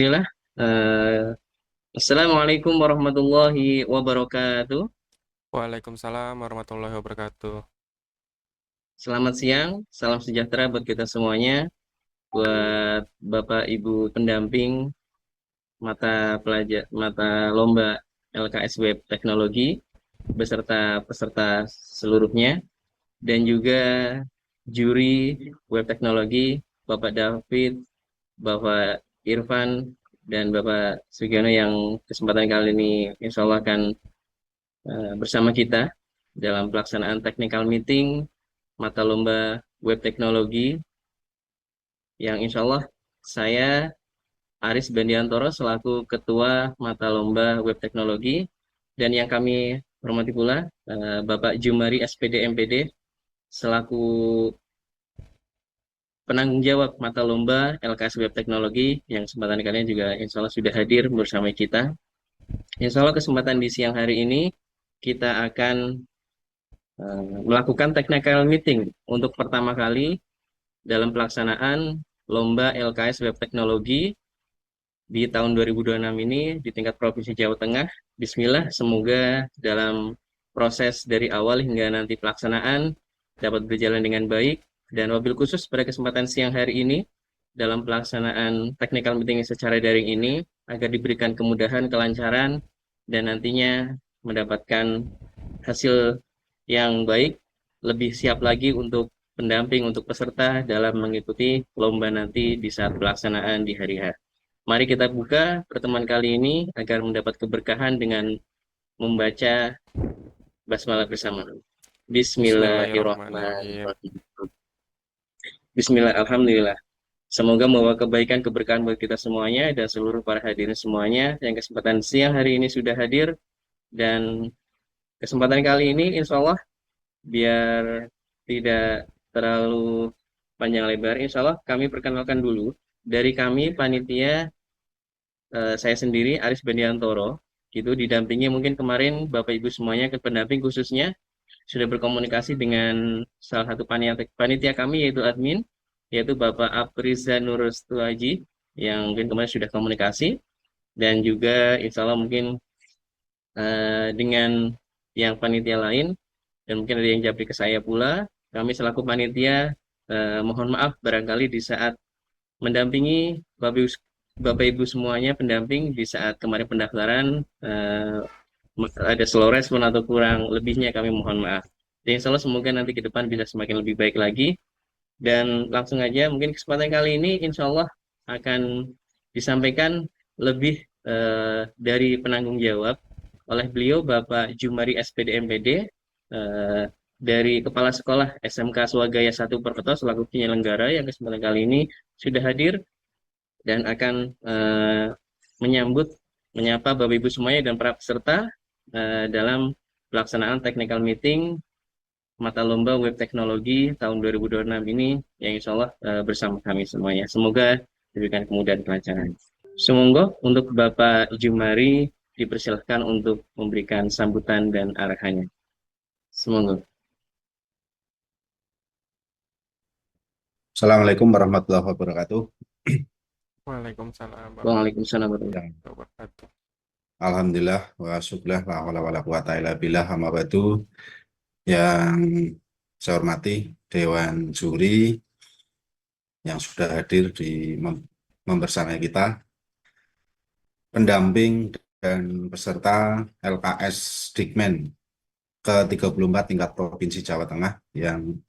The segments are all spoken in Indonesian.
Alhamdulillah. Eh, Assalamualaikum warahmatullahi wabarakatuh. Waalaikumsalam warahmatullahi wabarakatuh. Selamat siang, salam sejahtera buat kita semuanya, buat Bapak Ibu pendamping mata lomba LKS Web Teknologi beserta peserta seluruhnya, dan juga juri Web Teknologi Bapak David, Bapak Irfan, dan Bapak Sugiono yang kesempatan kali ini insya Allah akan bersama kita dalam pelaksanaan technical meeting mata lomba web teknologi yang insya Allah saya Aris Bendiantoro selaku Ketua Mata Lomba Web Teknologi, dan yang kami hormati pula Bapak Jumari SPD MPD selaku penanggung jawab mata lomba LKS Web Teknologi yang kesempatan kalian juga insya Allah sudah hadir bersama kita. Insya Allah kesempatan di siang hari ini kita akan melakukan technical meeting untuk pertama kali dalam pelaksanaan lomba LKS Web Teknologi di tahun 2026 ini di tingkat Provinsi Jawa Tengah. Bismillah, semoga dalam proses dari awal hingga nanti pelaksanaan dapat berjalan dengan baik. Dan wabil khusus pada kesempatan siang hari ini dalam pelaksanaan technical meeting secara daring ini agar diberikan kemudahan, kelancaran, dan nantinya mendapatkan hasil yang baik, lebih siap lagi untuk pendamping untuk peserta dalam mengikuti lomba nanti di saat pelaksanaan di hari H. Mari kita buka pertemuan kali ini agar mendapat keberkahan dengan membaca basmalah bersama. Bismillahirrahmanirrahim. Bismillahirrahmanirrahim. Bismillah, alhamdulillah. Semoga membawa kebaikan, keberkahan bagi kita semuanya dan seluruh para hadirin semuanya yang kesempatan siang hari ini sudah hadir. Dan kesempatan kali ini insya Allah biar tidak terlalu panjang lebar, insya Allah kami perkenalkan dulu dari kami panitia, saya sendiri Aris Bendiantoro gitu, didampingi mungkin kemarin Bapak Ibu semuanya ke pendamping khususnya sudah berkomunikasi dengan salah satu panitia kami yaitu admin, yaitu Bapak Apriza Nurustuaji yang mungkin kemarin sudah komunikasi, dan juga insya Allah mungkin dengan yang panitia lain, dan mungkin ada yang japri ke saya pula. Kami selaku panitia mohon maaf barangkali di saat mendampingi Bapak Ibu semuanya pendamping di saat kemarin pendaftaran ada slow respon atau kurang lebihnya kami mohon maaf. Dan insya Allah semoga nanti ke depan bisa semakin lebih baik lagi. Dan langsung aja mungkin kesempatan kali ini insya Allah akan disampaikan lebih dari penanggung jawab oleh beliau Bapak Jumari SPD MPD, dari Kepala Sekolah SMK Swagaya 1 Purwokerto selaku penyelenggara yang kesempatan kali ini sudah hadir dan akan menyambut, menyapa Bapak Ibu semuanya dan para peserta dalam pelaksanaan technical meeting mata lomba web teknologi tahun 2026 ini yang insya Allah bersama kami semuanya. Semoga diberikan kemudahan kelancaran. Semoga untuk Bapak Jumari dipersilahkan untuk memberikan sambutan dan arahannya. Semoga. Assalamualaikum warahmatullahi wabarakatuh. Waalaikumsalam Waalaikumsalam warahmatullahi Ya, wabarakatuh. Alhamdulillah wa syukurlah la haula wala quwata illa billah amma ba'du. Yang saya hormati Dewan Juri yang sudah hadir di membersamai kita, pendamping dan peserta LKS Dikmen ke-34 tingkat Provinsi Jawa Tengah yang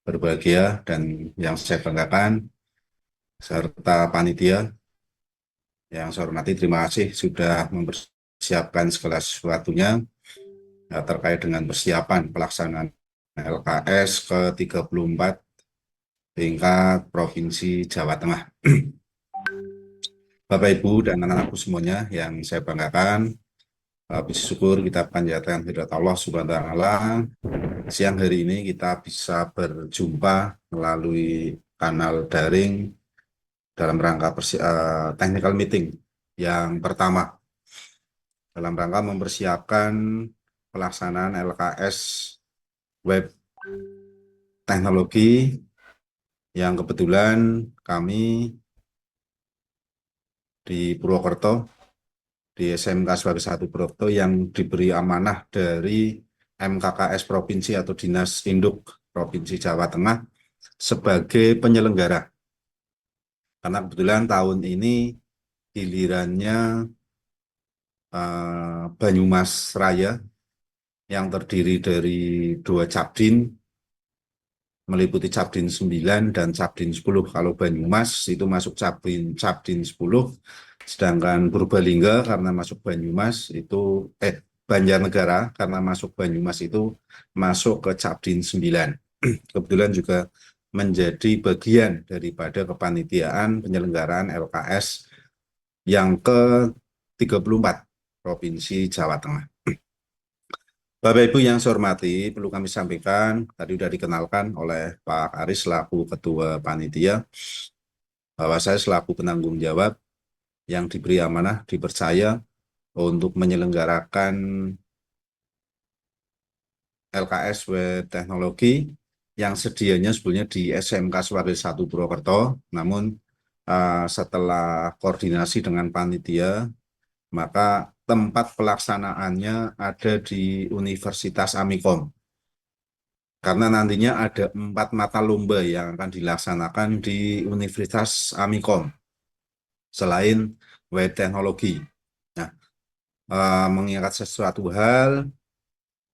berbahagia dan yang saya banggakan, serta panitia yang saya hormati, terima kasih sudah mempersiapkan segala sesuatunya terkait dengan persiapan pelaksanaan LKS ke-34 tingkat Provinsi Jawa Tengah. Bapak, Ibu, dan anak-anakku semuanya yang saya banggakan, puji syukur kita panjatkan kehadirat Allah Subhanahu wa Ta'ala. Siang hari ini kita bisa berjumpa melalui kanal daring dalam rangka technical meeting yang pertama dalam rangka mempersiapkan pelaksanaan LKS Web Teknologi yang kebetulan kami di Purwokerto, di SMK Sebagai Satu Purwokerto yang diberi amanah dari MKKS Provinsi atau Dinas Induk Provinsi Jawa Tengah sebagai penyelenggara. Karena kebetulan tahun ini gilirannya Banyumas Raya yang terdiri dari 2 Cabdin, meliputi Cabdin 9 dan Cabdin 10. Kalau Banyumas itu masuk Cabdin 10, sedangkan Purbalingga karena masuk Banyumas itu Banjarnegara karena masuk Banyumas itu masuk ke Cabdin 9. Kebetulan juga menjadi bagian daripada kepanitiaan penyelenggaraan LKS yang ke-34 Provinsi Jawa Tengah. Bapak Ibu yang saya hormati, perlu kami sampaikan, tadi sudah dikenalkan oleh Pak Aris selaku Ketua Panitia, bahwa saya selaku penanggung jawab yang diberi amanah, dipercaya untuk menyelenggarakan LKS Teknologi yang sedianya sebetulnya di SMK Sebagai Satu Purwokerto, namun setelah koordinasi dengan panitia, maka tempat pelaksanaannya ada di Universitas Amikom. Karena nantinya ada 4 mata lomba yang akan dilaksanakan di Universitas Amikom, selain teknologi. Nah, mengingat sesuatu hal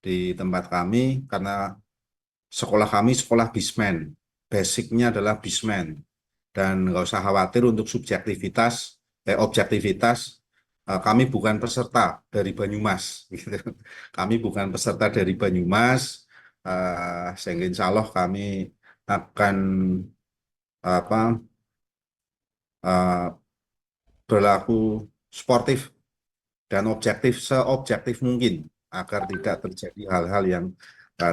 di tempat kami, karena sekolah kami sekolah bismen, basicnya adalah bismen, dan nggak usah khawatir untuk objektivitas, kami bukan peserta dari Banyumas, gitu. Kami bukan peserta dari Banyumas, sehingga insya Allah kami akan berlaku sportif dan seobjektif mungkin agar tidak terjadi hal-hal yang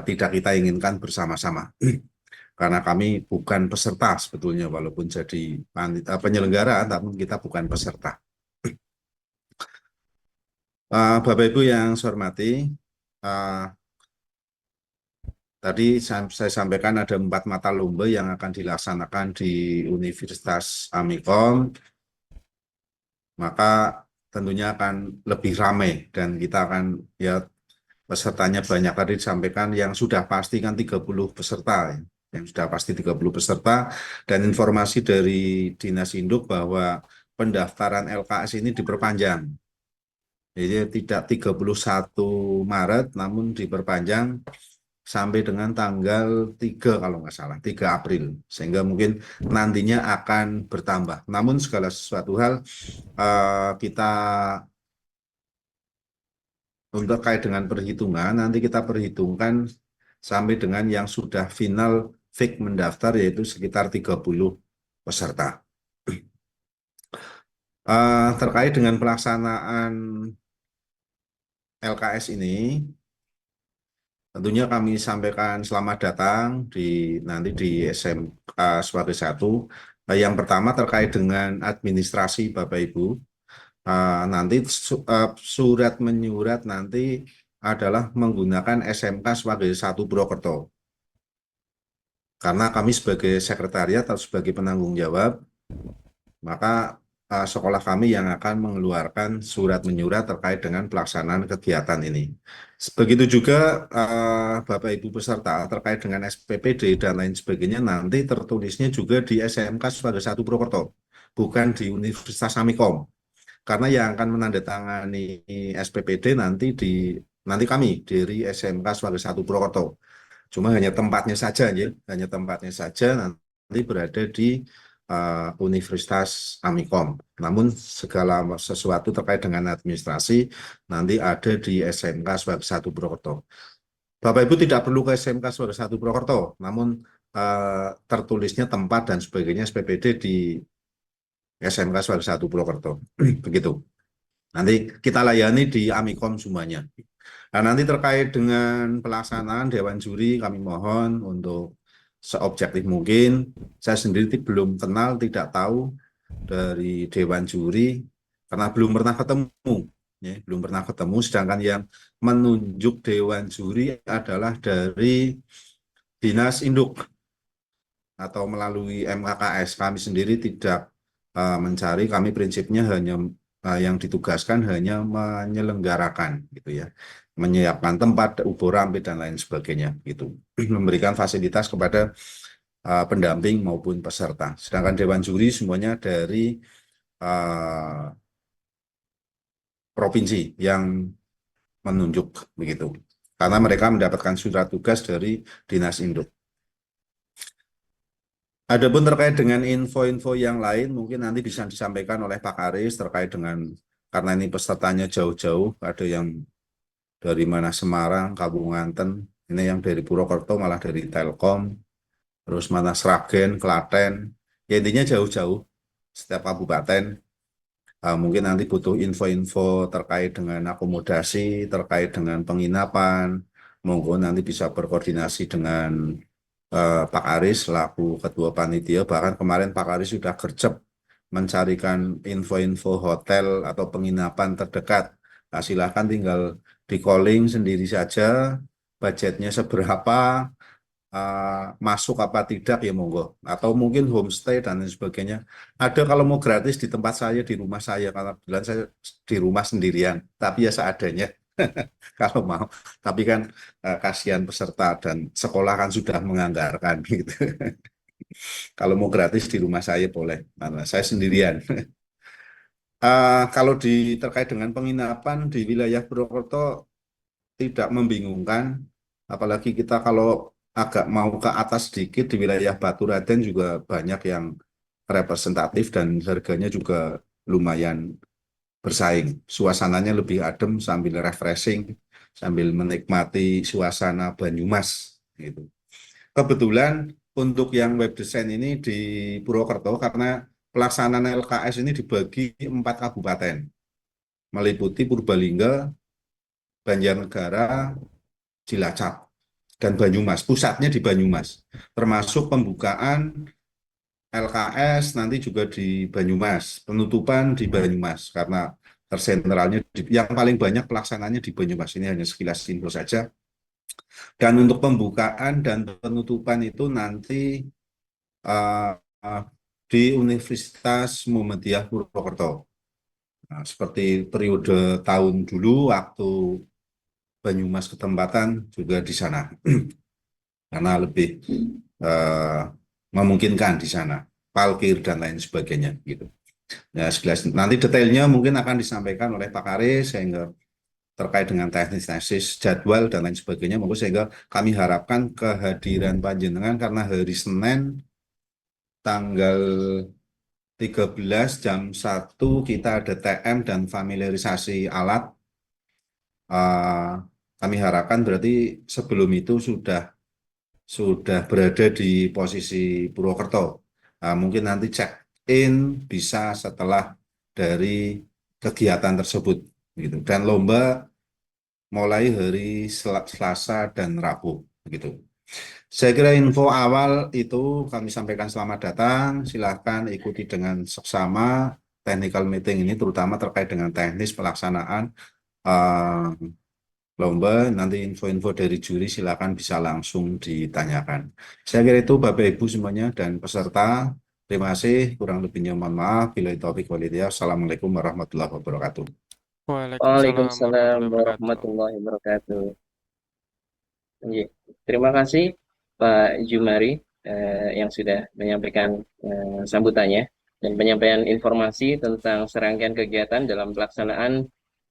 tidak kita inginkan bersama-sama. Karena kami bukan peserta sebetulnya, walaupun jadi penyelenggara, namun kita bukan peserta. Bapak Ibu yang saya hormati, tadi saya sampaikan ada 4 mata lomba yang akan dilaksanakan di Universitas Amikom, maka tentunya akan lebih ramai dan kita akan ya pesertanya banyak. Tadi disampaikan yang sudah pasti kan 30 peserta, yang sudah pasti 30 peserta, dan informasi dari Dinas Induk bahwa pendaftaran LKS ini diperpanjang. Jadi tidak 31 Maret, namun diperpanjang sampai dengan tanggal 3 kalau nggak salah, 3 April. Sehingga mungkin nantinya akan bertambah. Namun segala sesuatu hal kita untuk kait dengan perhitungan, nanti kita perhitungkan sampai dengan yang sudah final fix mendaftar, yaitu sekitar 30 peserta. Terkait dengan pelaksanaan LKS ini, tentunya kami sampaikan selamat datang nanti di SMK Sebagai Satu. Yang pertama terkait dengan administrasi Bapak Ibu. Nanti surat menyurat nanti adalah menggunakan SMK Sebagai Satu Purwokerto. Karena kami sebagai sekretariat atau sebagai penanggung jawab, maka sekolah kami yang akan mengeluarkan surat menyurat terkait dengan pelaksanaan kegiatan ini. Begitu juga Bapak Ibu peserta terkait dengan SPPD dan lain sebagainya, nanti tertulisnya juga di SMK Sebagai Satu Purwokerto, bukan di Universitas Amikom. Karena yang akan menandatangani SPPD nanti kami dari SMK Sebagai Satu Purwokerto. Cuma hanya tempatnya saja, ya. Hanya tempatnya saja nanti berada di Universitas Amikom. Namun segala sesuatu terkait dengan administrasi nanti ada di SMK Sebagai Satu Purwokerto. Bapak Ibu tidak perlu ke SMK Sebagai Satu Purwokerto, namun tertulisnya tempat dan sebagainya SPPD di SMK Sebagai Satu Purwokerto. Begitu. Nanti kita layani di Amikom semuanya. Nah, nanti terkait dengan pelaksanaan Dewan Juri, kami mohon untuk seobjektif mungkin. Saya sendiri belum kenal, tidak tahu dari Dewan Juri, karena belum pernah ketemu. Ya, belum pernah ketemu, sedangkan yang menunjuk Dewan Juri adalah dari Dinas Induk atau melalui MKKS. Kami sendiri tidak mencari, kami prinsipnya hanya yang ditugaskan hanya menyelenggarakan gitu ya, menyiapkan tempat, ubur rampe dan lain sebagainya gitu, memberikan fasilitas kepada pendamping maupun peserta. Sedangkan dewan juri semuanya dari provinsi yang menunjuk begitu, karena mereka mendapatkan surat tugas dari Dinas Induk. Adapun terkait dengan info-info yang lain mungkin nanti bisa disampaikan oleh Pak Aris terkait dengan, karena ini pesertanya jauh-jauh, ada yang dari mana, Semarang, Kabupaten, ini yang dari Purwokerto malah dari Telkom, terus mana Sragen, Klaten, ya intinya jauh-jauh setiap kabupaten. Mungkin nanti butuh info-info terkait dengan akomodasi, terkait dengan penginapan, monggo nanti bisa berkoordinasi dengan Pak Aris selaku Ketua Panitia. Bahkan kemarin Pak Aris sudah gercep mencarikan info-info hotel atau penginapan terdekat. Nah, silahkan tinggal di calling sendiri saja, budgetnya seberapa, masuk apa tidak ya monggo. Atau mungkin homestay dan lain sebagainya. Ada kalau mau gratis di tempat saya, di rumah saya, karena kebetulan saya di rumah sendirian, tapi ya seadanya. Kalau mau, tapi kan kasihan peserta dan sekolah kan sudah menganggarkan gitu. Kalau mau gratis di rumah saya boleh, karena saya sendirian. Kalau terkait dengan penginapan di wilayah Purwokerto tidak membingungkan, apalagi kita kalau agak mau ke atas sedikit di wilayah Baturaden juga banyak yang representatif dan harganya juga lumayan bersaing. Suasananya lebih adem sambil refreshing, sambil menikmati suasana Banyumas gitu. Kebetulan untuk yang web design ini di Purwokerto, karena pelaksanaan LKS ini dibagi 4 kabupaten, meliputi Purbalingga, Banjarnegara, Cilacap, dan Banyumas. Pusatnya di Banyumas, termasuk pembukaan LKS nanti juga di Banyumas, penutupan di Banyumas, karena tersentralnya yang paling banyak pelaksananya di Banyumas. Ini hanya sekilas info saja. Dan untuk pembukaan dan penutupan itu nanti uh, uh, di Universitas Muhammadiyah Purwokerto. Nah, seperti periode tahun dulu waktu Banyumas ketempatan juga di sana, karena lebih uh, memungkinkan di sana, parkir dan lain sebagainya gitu. Ya, sekilas nanti detailnya mungkin akan disampaikan oleh Pak Aris sehingga terkait dengan teknis-teknis jadwal dan lain sebagainya, mungkin sehingga kami harapkan kehadiran panjenengan, karena hari Senin tanggal 13 jam 1 kita ada TM dan familiarisasi alat. Kami harapkan berarti sebelum itu sudah berada di posisi Purwokerto. Mungkin nanti check in bisa setelah dari kegiatan tersebut gitu. Dan lomba mulai hari Selasa dan Rabu gitu. Saya kira info awal itu kami sampaikan, selamat datang. Silahkan ikuti dengan seksama technical meeting ini, terutama terkait dengan teknis pelaksanaan uh, lomba. Nanti info-info dari juri silakan bisa langsung ditanyakan. Saya kira itu Bapak Ibu semuanya dan peserta. Terima kasih. Kurang lebihnya mohon maaf. Bila taufik walhidayah. Assalamualaikum warahmatullahi wabarakatuh. Waalaikumsalam Waalaikumsalam warahmatullahi wabarakatuh. warahmatullahi wabarakatuh. Iya. Terima kasih Pak Jumari yang sudah menyampaikan sambutannya dan penyampaian informasi tentang serangkaian kegiatan dalam pelaksanaan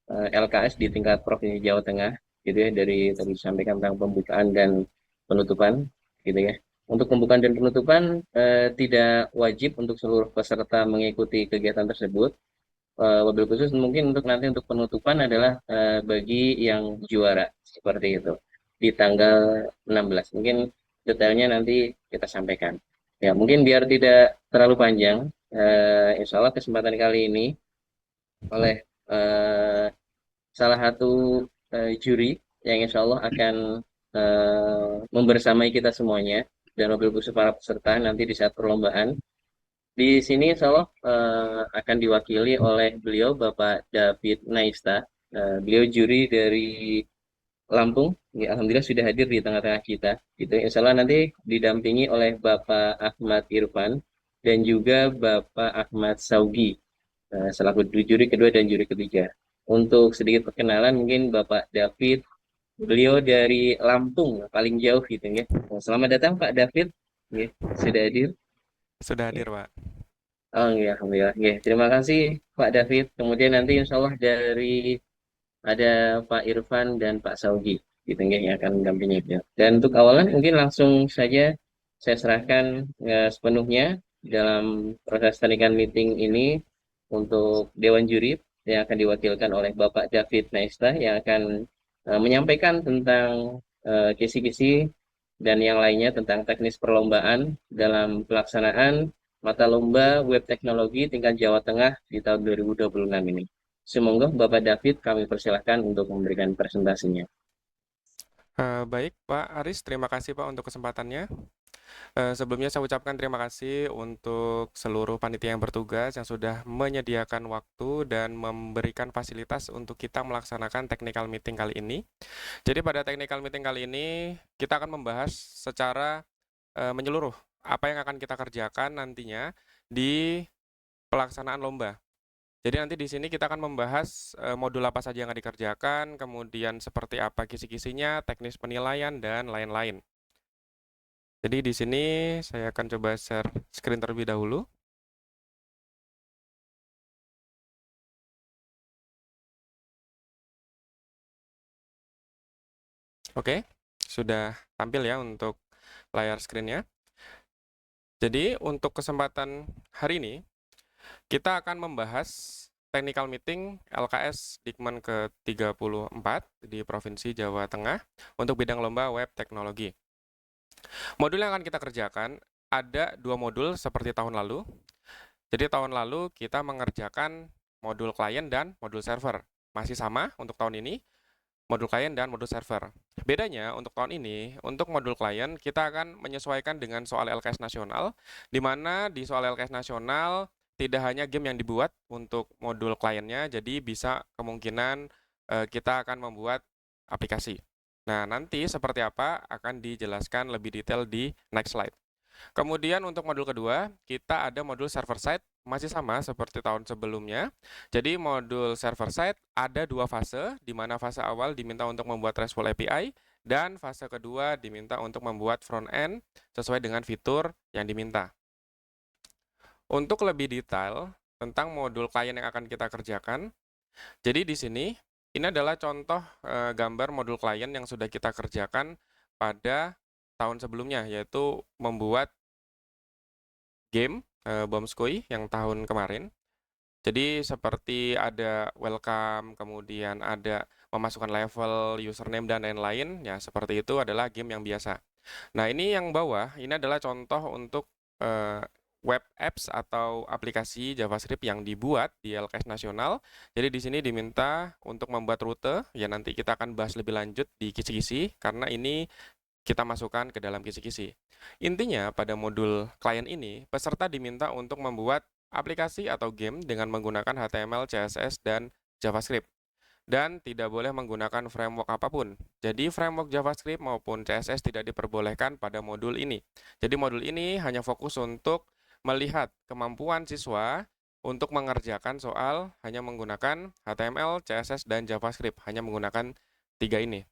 LKS di tingkat Provinsi Jawa Tengah, gitu ya, dari tadi disampaikan tentang pembukaan dan penutupan, gitu ya. Untuk pembukaan dan penutupan tidak wajib untuk seluruh peserta mengikuti kegiatan tersebut. Wabil khusus mungkin untuk nanti untuk penutupan adalah bagi yang juara seperti itu di tanggal 16. Mungkin detailnya nanti kita sampaikan. Ya, mungkin biar tidak terlalu panjang, insya Allah kesempatan kali ini oleh eh, salah satu juri yang insya Allah akan membersamai kita semuanya dan wabil khusus para peserta nanti di saat perlombaan. Di sini insya Allah akan diwakili oleh beliau Bapak David Naista. Beliau juri dari Lampung. Ya, alhamdulillah sudah hadir di tengah-tengah kita. Gitu. Insya Allah nanti didampingi oleh Bapak Ahmad Irfan. dan juga Bapak Ahmad Saugi selaku juri kedua dan juri ketiga. Untuk sedikit perkenalan, mungkin Bapak David, beliau dari Lampung, paling jauh gitu ya. Selamat datang Pak David, ya, sudah hadir. Sudah Ya. hadir, Pak. Oh iya, alhamdulillah. Ya, terima kasih Pak David. Kemudian nanti insya Allah dari ada Pak Irfan dan Pak Saugi gitu ya, yang akan mendampingi beliau. Dan untuk awalan mungkin langsung saja saya serahkan sepenuhnya dalam proses tarikan meeting ini untuk Dewan Juri yang akan diwakilkan oleh Bapak David Naista yang akan menyampaikan tentang kisi-kisi dan yang lainnya tentang teknis perlombaan dalam pelaksanaan mata lomba web teknologi tingkat Jawa Tengah di tahun 2026 ini. Semoga Bapak David kami persilahkan untuk memberikan presentasinya. Baik, Pak Aris, terima kasih Pak untuk kesempatannya. Sebelumnya saya ucapkan terima kasih untuk seluruh panitia yang bertugas yang sudah menyediakan waktu dan memberikan fasilitas untuk kita melaksanakan technical meeting kali ini. Jadi pada technical meeting kali ini kita akan membahas secara menyeluruh apa yang akan kita kerjakan nantinya di pelaksanaan lomba. Jadi nanti di sini kita akan membahas modul apa saja yang akan dikerjakan, kemudian seperti apa kisi-kisinya, teknis penilaian, dan lain-lain. Jadi di sini saya akan coba share screen terlebih dahulu. Oke, sudah tampil ya untuk layar screen-nya. Jadi untuk kesempatan hari ini, kita akan membahas technical meeting LKS Dikmen ke-34 di Provinsi Jawa Tengah untuk bidang lomba web teknologi. Modul yang akan kita kerjakan ada 2 modul seperti tahun lalu. Jadi tahun lalu kita mengerjakan modul klien dan modul server. Masih sama untuk tahun ini, modul klien dan modul server. Bedanya untuk tahun ini, untuk modul klien kita akan menyesuaikan dengan soal LKS nasional, di mana di soal LKS nasional tidak hanya game yang dibuat untuk modul kliennya, jadi bisa kemungkinan kita akan membuat aplikasi. Nah, nanti seperti apa akan dijelaskan lebih detail di next slide. Kemudian untuk modul kedua, kita ada modul server side, masih sama seperti tahun sebelumnya. Jadi modul server side ada 2 fase, di mana fase awal diminta untuk membuat RESTful API, dan fase kedua diminta untuk membuat front end sesuai dengan fitur yang diminta. Untuk lebih detail tentang modul klien yang akan kita kerjakan, jadi di sini ini adalah contoh gambar modul klien yang sudah kita kerjakan pada tahun sebelumnya, yaitu membuat game Bomskoi yang tahun kemarin. Jadi seperti ada welcome, kemudian ada memasukkan level, username, dan lain-lain, ya seperti itu adalah game yang biasa. Nah ini yang bawah, ini adalah contoh untuk web apps atau aplikasi JavaScript yang dibuat di LKS nasional. Jadi di sini diminta untuk membuat rute, ya nanti kita akan bahas lebih lanjut di kisi-kisi, karena ini kita masukkan ke dalam kisi-kisi. Intinya, pada modul klien ini, peserta diminta untuk membuat aplikasi atau game dengan menggunakan HTML, CSS, dan JavaScript. Dan tidak boleh menggunakan framework apapun. Jadi framework JavaScript maupun CSS tidak diperbolehkan pada modul ini. Jadi modul ini hanya fokus untuk melihat kemampuan siswa untuk mengerjakan soal hanya menggunakan HTML, CSS, dan JavaScript. Hanya menggunakan 3 ini.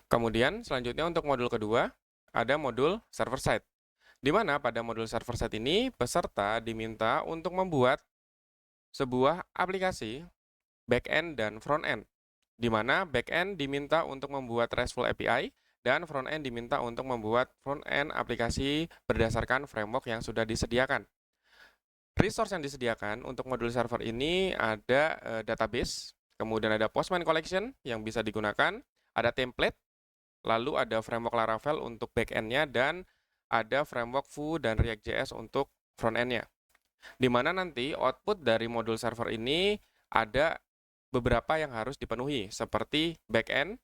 Kemudian selanjutnya untuk modul kedua, ada modul server side. Di mana pada modul server side ini, peserta diminta untuk membuat sebuah aplikasi back-end dan front-end. Di mana back-end diminta untuk membuat RESTful API, dan front-end diminta untuk membuat front-end aplikasi berdasarkan framework yang sudah disediakan. Resource yang disediakan untuk modul server ini ada database, kemudian ada Postman Collection yang bisa digunakan, ada template, lalu ada framework Laravel untuk back-end-nya, dan ada framework Vue dan React.js untuk front-end-nya. Di mana nanti output dari modul server ini ada beberapa yang harus dipenuhi, seperti back-end,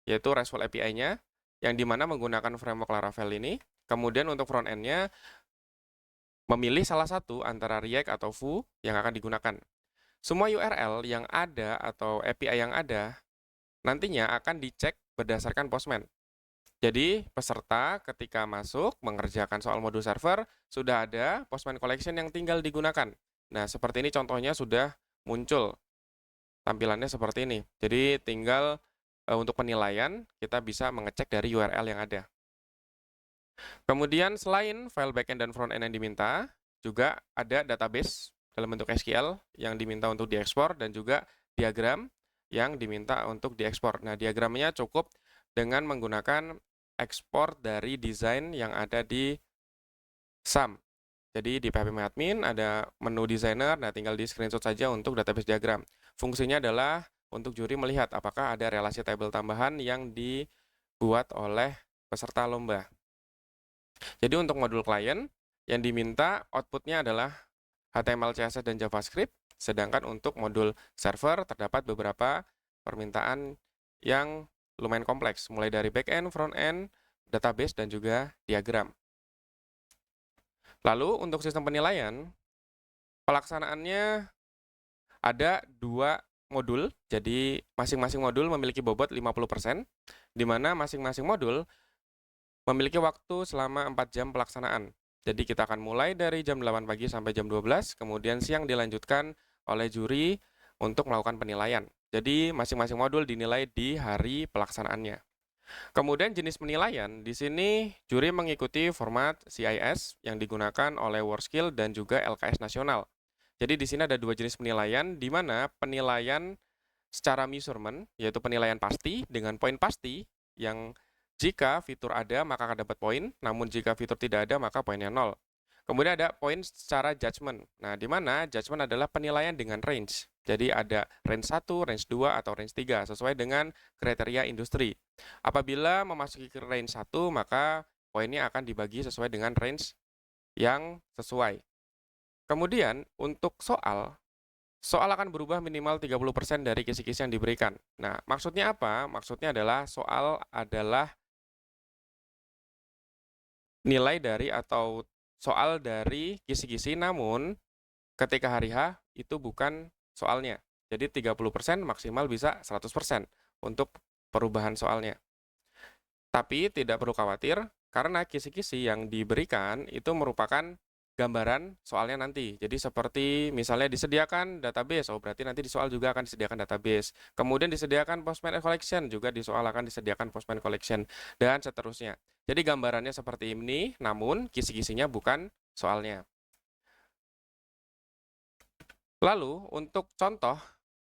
yaitu RESTful API-nya, yang dimana menggunakan framework Laravel ini. Kemudian untuk front-end-nya, memilih salah satu antara React atau Vue yang akan digunakan. Semua URL yang ada atau API yang ada, nantinya akan dicek berdasarkan Postman. Jadi, peserta ketika masuk mengerjakan soal modul server, sudah ada Postman Collection yang tinggal digunakan. Nah, seperti ini contohnya sudah muncul. Tampilannya seperti ini. Jadi, tinggal untuk penilaian, kita bisa mengecek dari URL yang ada. Kemudian, selain file backend dan frontend yang diminta, juga ada database dalam bentuk SQL yang diminta untuk diekspor, dan juga diagram yang diminta untuk diekspor. Nah, diagramnya cukup dengan menggunakan ekspor dari desain yang ada di SAM. Jadi di phpMyAdmin ada menu designer, nah tinggal di screenshot saja untuk database diagram. Fungsinya adalah untuk juri melihat apakah ada relasi tabel tambahan yang dibuat oleh peserta lomba. Jadi untuk modul klien, yang diminta outputnya adalah HTML, CSS, dan JavaScript, sedangkan untuk modul server terdapat beberapa permintaan yang lumayan kompleks, mulai dari backend, frontend, database, dan juga diagram. Lalu untuk sistem penilaian, pelaksanaannya ada 2 modul, jadi masing-masing modul memiliki bobot 50%, di mana masing-masing modul memiliki waktu selama 4 jam pelaksanaan. Jadi kita akan mulai dari jam 8 pagi sampai jam 12, kemudian siang dilanjutkan oleh juri untuk melakukan penilaian. Jadi masing-masing modul dinilai di hari pelaksanaannya. Kemudian jenis penilaian, di sini juri mengikuti format CIS yang digunakan oleh WorldSkill dan juga LKS nasional. Jadi di sini ada 2 jenis penilaian, di mana penilaian secara measurement, yaitu penilaian pasti dengan poin pasti, yang jika fitur ada maka akan dapat poin, namun jika fitur tidak ada maka poinnya 0. Kemudian ada poin secara judgment. Nah, di mana judgment adalah penilaian dengan range. Jadi ada range 1, range 2, atau range 3, sesuai dengan kriteria industri. Apabila memasuki ke range 1, maka poinnya akan dibagi sesuai dengan range yang sesuai. Kemudian, untuk soal akan berubah minimal 30% dari kisi-kisi yang diberikan. Nah, maksudnya apa? Maksudnya adalah soal adalah nilai dari atau soal dari kisi-kisi, namun ketika hari H itu bukan soalnya. Jadi 30% maksimal bisa 100% untuk perubahan soalnya. Tapi tidak perlu khawatir, karena kisi-kisi yang diberikan itu merupakan gambaran soalnya nanti. Jadi seperti misalnya disediakan database, oh berarti nanti di soal juga akan disediakan database. Kemudian disediakan Postman Collection, juga di soal akan disediakan Postman Collection, dan seterusnya. Jadi gambarannya seperti ini, namun kisi-kisinya bukan soalnya. Lalu untuk contoh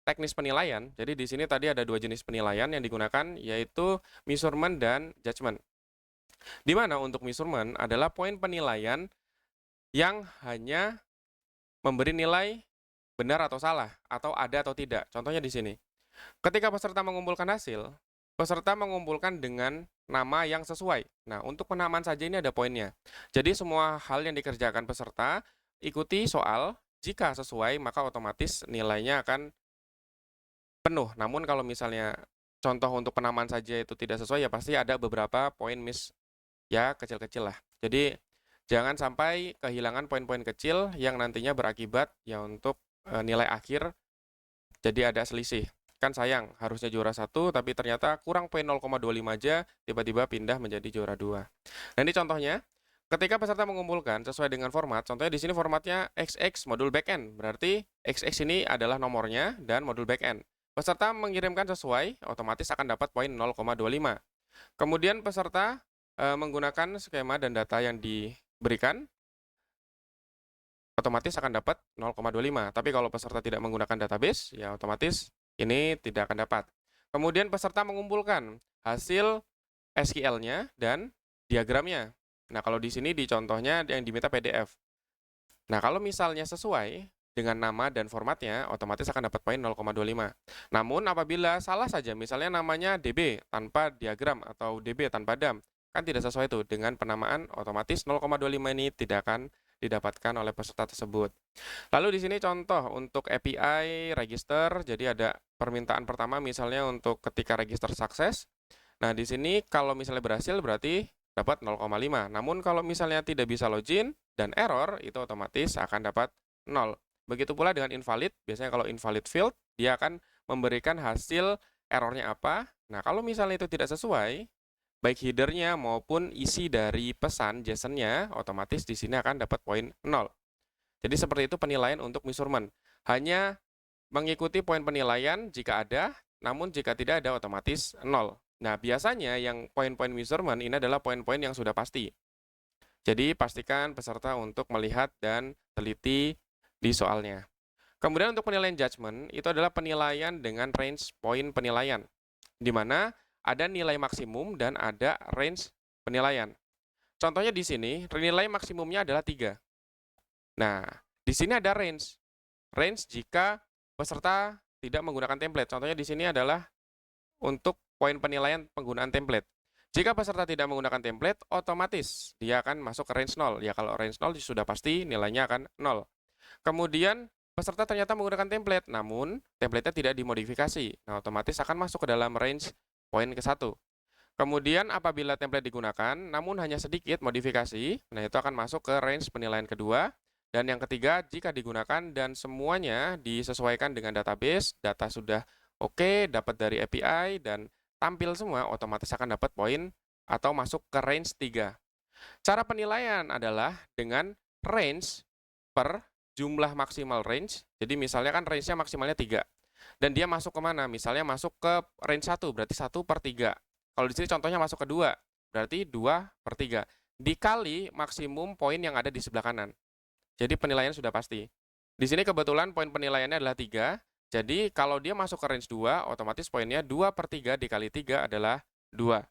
teknis penilaian, jadi di sini tadi ada 2 jenis penilaian yang digunakan, yaitu measurement dan judgment. Di mana untuk measurement adalah poin penilaian yang hanya memberi nilai benar atau salah, atau ada atau tidak. Contohnya di sini. Ketika peserta mengumpulkan hasil, peserta mengumpulkan dengan nama yang sesuai. Nah, untuk penamaan saja ini ada poinnya. Jadi semua hal yang dikerjakan peserta, ikuti soal, jika sesuai maka otomatis nilainya akan penuh. Namun kalau misalnya contoh untuk penamaan saja itu tidak sesuai, ya pasti ada beberapa poin miss, ya kecil-kecil lah. Jadi jangan sampai kehilangan poin-poin kecil yang nantinya berakibat ya untuk nilai akhir jadi ada selisih. Kan sayang, harusnya juara 1 tapi ternyata kurang poin 0,25 aja, tiba-tiba pindah menjadi juara 2. Nah, ini contohnya. Ketika peserta mengumpulkan sesuai dengan format, contohnya di sini formatnya XX modul backend, berarti XX ini adalah nomornya dan modul backend. Peserta mengirimkan sesuai, otomatis akan dapat poin 0,25. Kemudian peserta menggunakan skema dan data yang diberikan, otomatis akan dapat 0,25. Tapi kalau peserta tidak menggunakan database, ya otomatis ini tidak akan dapat. Kemudian peserta mengumpulkan hasil SQL-nya dan diagramnya. Nah, kalau di sini di contohnya yang diminta PDF. Nah, kalau misalnya sesuai dengan nama dan formatnya, otomatis akan dapat poin 0,25. Namun apabila salah saja, misalnya namanya DB tanpa diagram atau DB tanpa DAM, kan tidak sesuai itu dengan penamaan, otomatis 0,25 ini tidak akan didapatkan oleh peserta tersebut. Lalu di sini contoh untuk API register, jadi ada permintaan pertama misalnya untuk ketika register sukses. Nah, di sini kalau misalnya berhasil berarti dapat 0,5. Namun kalau misalnya tidak bisa login dan error, itu otomatis akan dapat 0. Begitu pula dengan invalid, biasanya kalau invalid field, dia akan memberikan hasil errornya apa. Nah, kalau misalnya itu tidak sesuai, baik headernya maupun isi dari pesan JSON-nya, otomatis di sini akan dapat poin 0. Jadi seperti itu penilaian untuk measurement. Hanya mengikuti poin penilaian jika ada, namun jika tidak ada otomatis 0. Nah, biasanya yang poin-poin measurement ini adalah poin-poin yang sudah pasti. Jadi pastikan peserta untuk melihat dan teliti di soalnya. Kemudian untuk penilaian judgment, itu adalah penilaian dengan range poin penilaian, di mana ada nilai maksimum dan ada range penilaian. Contohnya di sini, nilai maksimumnya adalah 3. Nah, di sini ada range. Range jika peserta tidak menggunakan template. Contohnya di sini adalah untuk poin penilaian penggunaan template. Jika peserta tidak menggunakan template, otomatis dia akan masuk ke range 0. Ya, kalau range 0 sudah pasti nilainya akan 0. Kemudian, peserta ternyata menggunakan template, namun template-nya tidak dimodifikasi. Nah, otomatis akan masuk ke dalam range poin ke-1. Kemudian, apabila template digunakan, namun hanya sedikit modifikasi, nah itu akan masuk ke range penilaian kedua. Dan yang ketiga, jika digunakan dan semuanya disesuaikan dengan database, data sudah oke, dapat dari API, dan tampil semua, otomatis akan dapat poin atau masuk ke range 3. Cara penilaian adalah dengan range per jumlah maksimal range. Jadi misalnya kan range-nya maksimalnya 3. Dan dia masuk ke mana? Misalnya masuk ke range 1, berarti 1/3. Kalau di sini contohnya masuk ke 2, berarti 2/3. Dikali maksimum poin yang ada di sebelah kanan. Jadi penilaian sudah pasti. Di sini kebetulan poin penilaiannya adalah 3. Jadi kalau dia masuk ke range 2, otomatis poinnya 2/3 dikali 3 adalah 2.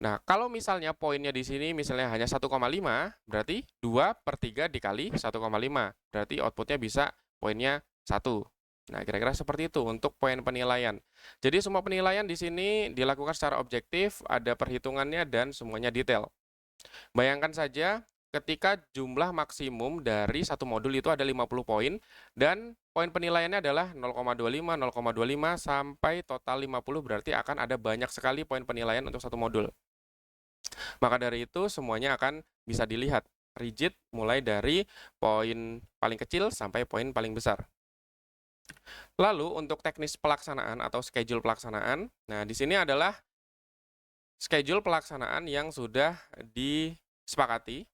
Nah, kalau misalnya poinnya di sini misalnya hanya 1,5, berarti 2/3 dikali 1,5. Berarti outputnya bisa poinnya 1. Nah, kira-kira seperti itu untuk poin penilaian. Jadi semua penilaian di sini dilakukan secara objektif, ada perhitungannya dan semuanya detail. Bayangkan saja ketika jumlah maksimum dari satu modul itu ada 50 poin dan poin penilaiannya adalah 0,25, 0,25 sampai total 50, berarti akan ada banyak sekali poin penilaian untuk satu modul. Maka dari itu semuanya akan bisa dilihat rigid mulai dari poin paling kecil sampai poin paling besar. Lalu untuk teknis pelaksanaan atau schedule pelaksanaan, nah di sini adalah schedule pelaksanaan yang sudah disepakati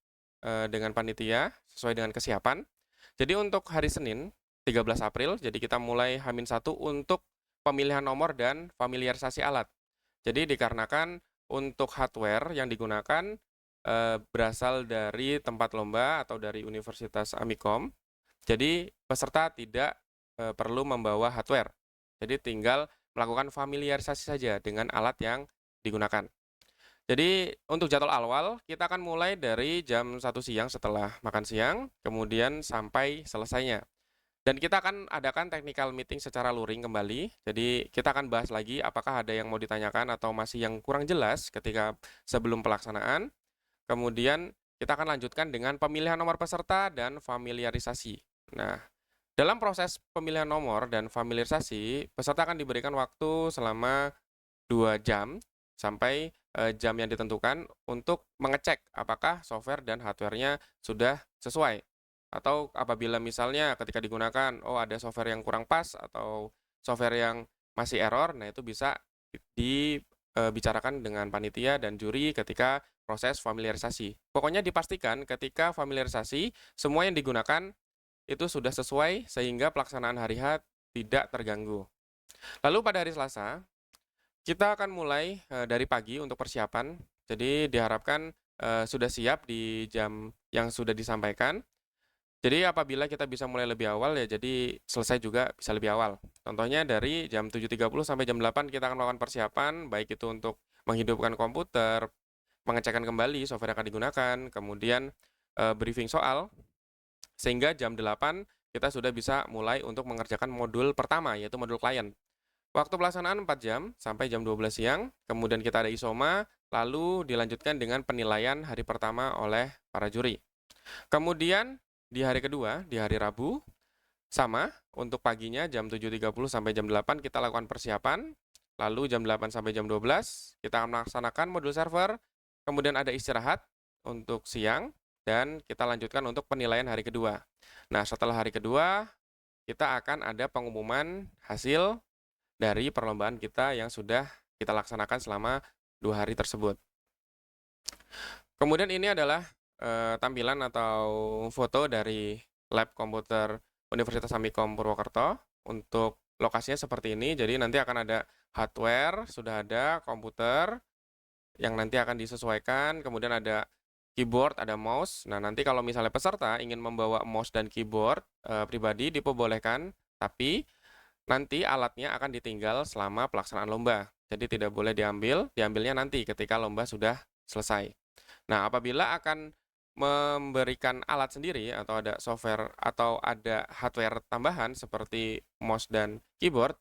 dengan panitia sesuai dengan kesiapan. Jadi untuk hari Senin 13 April, jadi kita mulai H-1 untuk pemilihan nomor dan familiarisasi alat. Jadi dikarenakan untuk hardware yang digunakan berasal dari tempat lomba atau dari Universitas Amikom, jadi peserta tidak perlu membawa hardware. Jadi tinggal melakukan familiarisasi saja dengan alat yang digunakan. Jadi untuk jadwal awal, kita akan mulai dari jam 1 siang setelah makan siang, kemudian sampai selesainya. Dan kita akan adakan technical meeting secara luring kembali. Jadi kita akan bahas lagi apakah ada yang mau ditanyakan atau masih yang kurang jelas ketika sebelum pelaksanaan. Kemudian kita akan lanjutkan dengan pemilihan nomor peserta dan familiarisasi. Nah, dalam proses pemilihan nomor dan familiarisasi, peserta akan diberikan waktu selama 2 jam sampai jam yang ditentukan untuk mengecek apakah software dan hardware-nya sudah sesuai. Atau apabila misalnya ketika digunakan, oh ada software yang kurang pas atau software yang masih error, nah itu bisa dibicarakan dengan panitia dan juri ketika proses familiarisasi. Pokoknya dipastikan ketika familiarisasi, semua yang digunakan itu sudah sesuai sehingga pelaksanaan hari H tidak terganggu. Lalu pada hari Selasa, kita akan mulai dari pagi untuk persiapan. Jadi diharapkan sudah siap di jam yang sudah disampaikan. Jadi apabila kita bisa mulai lebih awal ya jadi selesai juga bisa lebih awal. Contohnya dari jam 7.30 sampai jam 8 kita akan melakukan persiapan, baik itu untuk menghidupkan komputer, pengecekan kembali software yang akan digunakan, kemudian briefing soal, sehingga jam 8 kita sudah bisa mulai untuk mengerjakan modul pertama, yaitu modul klien. Waktu pelaksanaan 4 jam sampai jam 12 siang, kemudian kita ada isoma, lalu dilanjutkan dengan penilaian hari pertama oleh para juri. Kemudian di hari kedua, di hari Rabu, sama, untuk paginya jam 7.30 sampai jam 8 kita lakukan persiapan, lalu jam 8 sampai jam 12 kita akan melaksanakan modul server, kemudian ada istirahat untuk siang, dan kita lanjutkan untuk penilaian hari kedua. Nah, setelah hari kedua, kita akan ada pengumuman hasil dari perlombaan kita yang sudah kita laksanakan selama 2 hari tersebut. Kemudian ini adalah tampilan atau foto dari lab komputer Universitas Amikom Purwokerto. Untuk lokasinya seperti ini, jadi nanti akan ada hardware, sudah ada komputer yang nanti akan disesuaikan, kemudian ada keyboard, ada mouse. Nah, nanti kalau misalnya peserta ingin membawa mouse dan keyboard pribadi diperbolehkan, tapi nanti alatnya akan ditinggal selama pelaksanaan lomba. Jadi tidak boleh diambilnya nanti ketika lomba sudah selesai. Nah, apabila akan memberikan alat sendiri atau ada software atau ada hardware tambahan seperti mouse dan keyboard,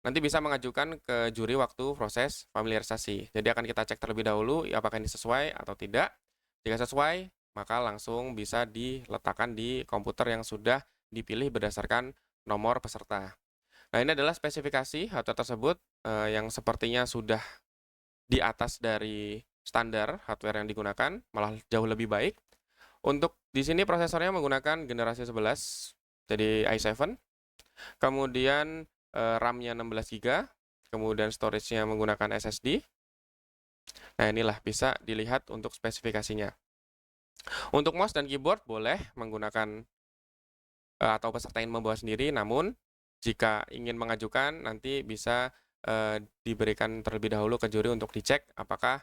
nanti bisa mengajukan ke juri waktu proses familiarisasi. Jadi akan kita cek terlebih dahulu apakah ini sesuai atau tidak. Jika sesuai, maka langsung bisa diletakkan di komputer yang sudah dipilih berdasarkan nomor peserta. Nah, ini adalah spesifikasi hardware tersebut yang sepertinya sudah di atas dari standar hardware yang digunakan, malah jauh lebih baik. Untuk di sini prosesornya menggunakan generasi 11, jadi i7. Kemudian RAM-nya 16 GB, kemudian storage-nya menggunakan SSD. Nah, inilah bisa dilihat untuk spesifikasinya. Untuk mouse dan keyboard boleh menggunakan atau peserta ingin membawa sendiri, namun jika ingin mengajukan nanti bisa diberikan terlebih dahulu ke juri untuk dicek apakah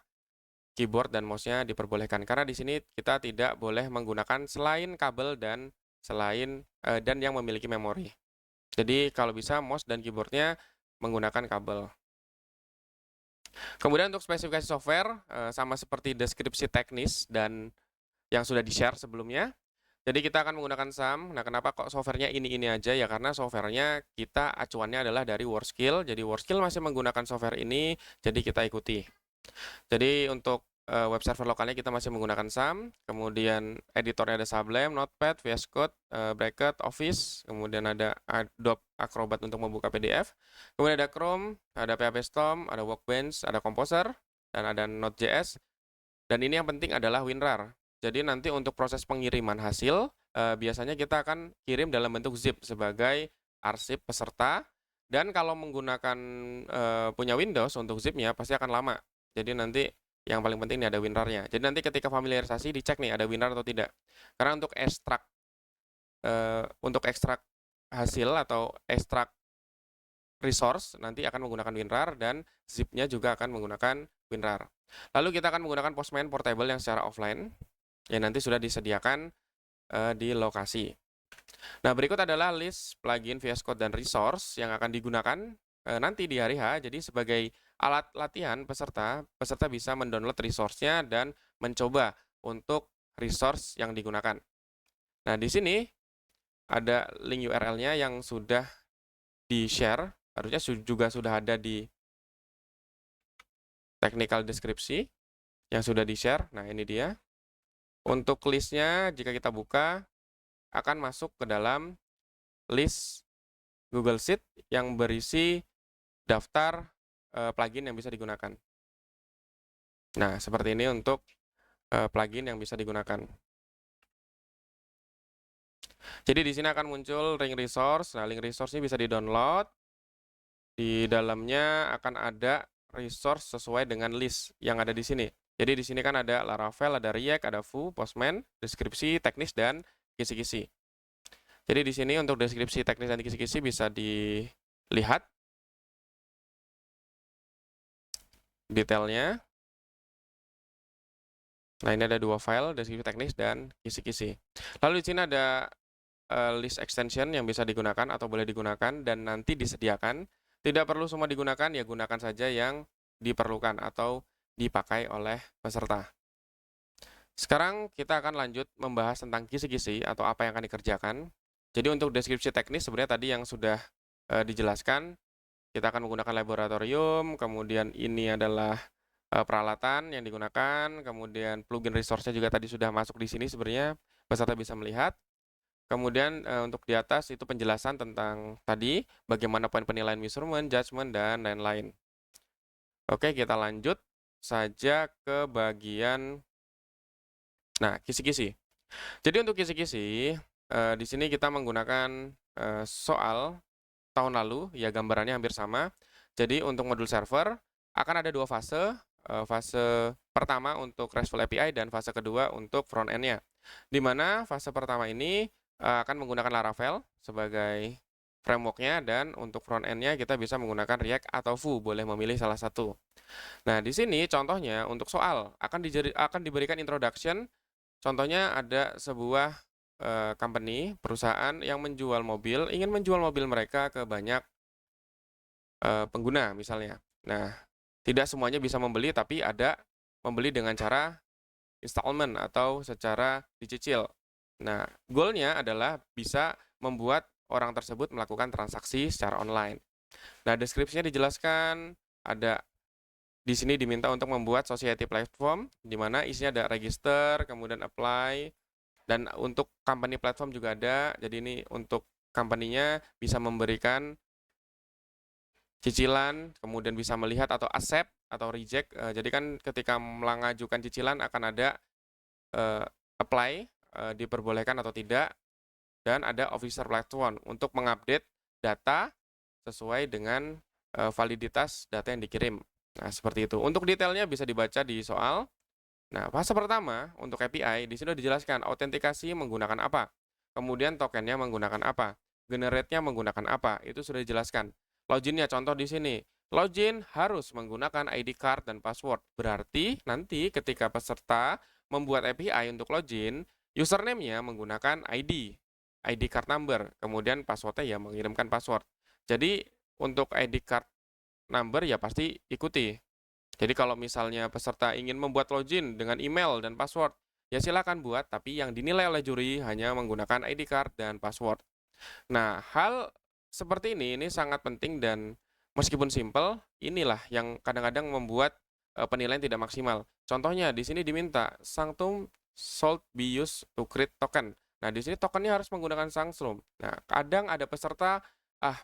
keyboard dan mouse-nya diperbolehkan. Karena di sini kita tidak boleh menggunakan selain kabel dan dan yang memiliki memori. Jadi kalau bisa mouse dan keyboard-nya menggunakan kabel. Kemudian untuk spesifikasi software sama seperti deskripsi teknis dan yang sudah di-share sebelumnya. Jadi kita akan menggunakan SAM. Nah, kenapa kok softwarenya ini aja? Ya karena softwarenya kita acuannya adalah dari WorkSkill. Jadi WorkSkill masih menggunakan software ini, jadi kita ikuti. Jadi untuk web server lokalnya kita masih menggunakan SAM. Kemudian editornya ada Sublime, Notepad, VS Code, Bracket, Office. Kemudian ada Adobe Acrobat untuk membuka PDF. Kemudian ada Chrome, ada PHP Storm, ada Workbench, ada Composer, dan ada Node.js. Dan ini yang penting adalah WinRAR. Jadi nanti untuk proses pengiriman hasil, biasanya kita akan kirim dalam bentuk zip sebagai arsip peserta. Dan kalau menggunakan punya Windows untuk zip-nya pasti akan lama. Jadi nanti yang paling penting ini ada WinRAR-nya. Jadi nanti ketika familiarisasi dicek nih ada WinRAR atau tidak. Karena untuk ekstrak hasil atau ekstrak resource nanti akan menggunakan WinRAR dan zip-nya juga akan menggunakan WinRAR. Lalu kita akan menggunakan Postman Portable yang secara offline yang nanti sudah disediakan di lokasi. Nah, berikut adalah list plugin VS Code dan resource yang akan digunakan nanti di hari H. Jadi sebagai alat latihan peserta bisa mendownload resource-nya dan mencoba untuk resource yang digunakan. Nah, di sini ada link URL-nya yang sudah di-share, harusnya juga sudah ada di technical deskripsi yang sudah di-share. Nah, ini dia. Untuk list-nya, jika kita buka, akan masuk ke dalam list Google Sheet yang berisi daftar plugin yang bisa digunakan. Nah, seperti ini untuk plugin yang bisa digunakan. Jadi di sini akan muncul link resource. Nah, link resource ini bisa di-download. Di dalamnya akan ada resource sesuai dengan list yang ada di sini. Jadi di sini kan ada Laravel, ada React, ada Vue, Postman, deskripsi, teknis, dan kisi-kisi. Jadi di sini untuk deskripsi teknis dan kisi-kisi bisa dilihat detailnya. Nah, ini ada dua file, deskripsi teknis dan kisi-kisi. Lalu di sini ada list extension yang bisa digunakan atau boleh digunakan dan nanti disediakan. Tidak perlu semua digunakan, ya gunakan saja yang diperlukan atau dipakai oleh peserta. Sekarang kita akan lanjut membahas tentang kisi-kisi atau apa yang akan dikerjakan. Jadi untuk deskripsi teknis sebenarnya tadi yang sudah dijelaskan, kita akan menggunakan laboratorium, kemudian ini adalah peralatan yang digunakan, kemudian plugin resource-nya juga tadi sudah masuk di sini sebenarnya, peserta bisa melihat. Kemudian untuk di atas itu penjelasan tentang tadi, bagaimana poin penilaian measurement, judgment, dan lain-lain. Oke, kita lanjut saja ke bagian, nah, kisi-kisi. Jadi untuk kisi-kisi, di sini kita menggunakan soal tahun lalu, ya gambarannya hampir sama. Jadi untuk modul server, akan ada dua fase. Fase pertama untuk RESTful API dan fase kedua untuk front end-nya. Di mana fase pertama ini akan menggunakan Laravel sebagai framework-nya, dan untuk front end-nya kita bisa menggunakan React atau Vue, boleh memilih salah satu. Nah, di sini contohnya untuk soal akan diberikan introduction. Contohnya ada sebuah company, perusahaan yang menjual mobil, ingin menjual mobil mereka ke banyak pengguna misalnya. Nah, tidak semuanya bisa membeli, tapi ada membeli dengan cara installment atau secara dicicil. Nah, goalnya adalah bisa membuat orang tersebut melakukan transaksi secara online. Nah, deskripsinya dijelaskan, ada di sini diminta untuk membuat society platform, di mana isinya ada register, kemudian apply, dan untuk company platform juga ada. Jadi ini untuk company-nya bisa memberikan cicilan, kemudian bisa melihat atau accept atau reject. Jadi kan ketika mengajukan cicilan akan ada apply, diperbolehkan atau tidak, dan ada officer platform untuk mengupdate data sesuai dengan validitas data yang dikirim. Nah, seperti itu. Untuk detailnya bisa dibaca di soal. Nah, fase pertama untuk API di sini sudah dijelaskan autentikasi menggunakan apa, kemudian tokennya menggunakan apa, generate-nya menggunakan apa, itu sudah dijelaskan. Loginnya contoh di sini. Login harus menggunakan ID card dan password. Berarti nanti ketika peserta membuat API untuk login, username-nya menggunakan ID card number, kemudian password-nya ya mengirimkan password. Jadi untuk ID card number ya pasti ikuti. Jadi kalau misalnya peserta ingin membuat login dengan email dan password, ya silakan buat, tapi yang dinilai oleh juri hanya menggunakan ID card dan password. Nah, hal seperti ini sangat penting, dan meskipun simple, inilah yang kadang-kadang membuat penilaian tidak maksimal. Contohnya di sini diminta Sanctum should be used to create token. Nah, di sini tokennya harus menggunakan Sanctum. Nah, kadang ada peserta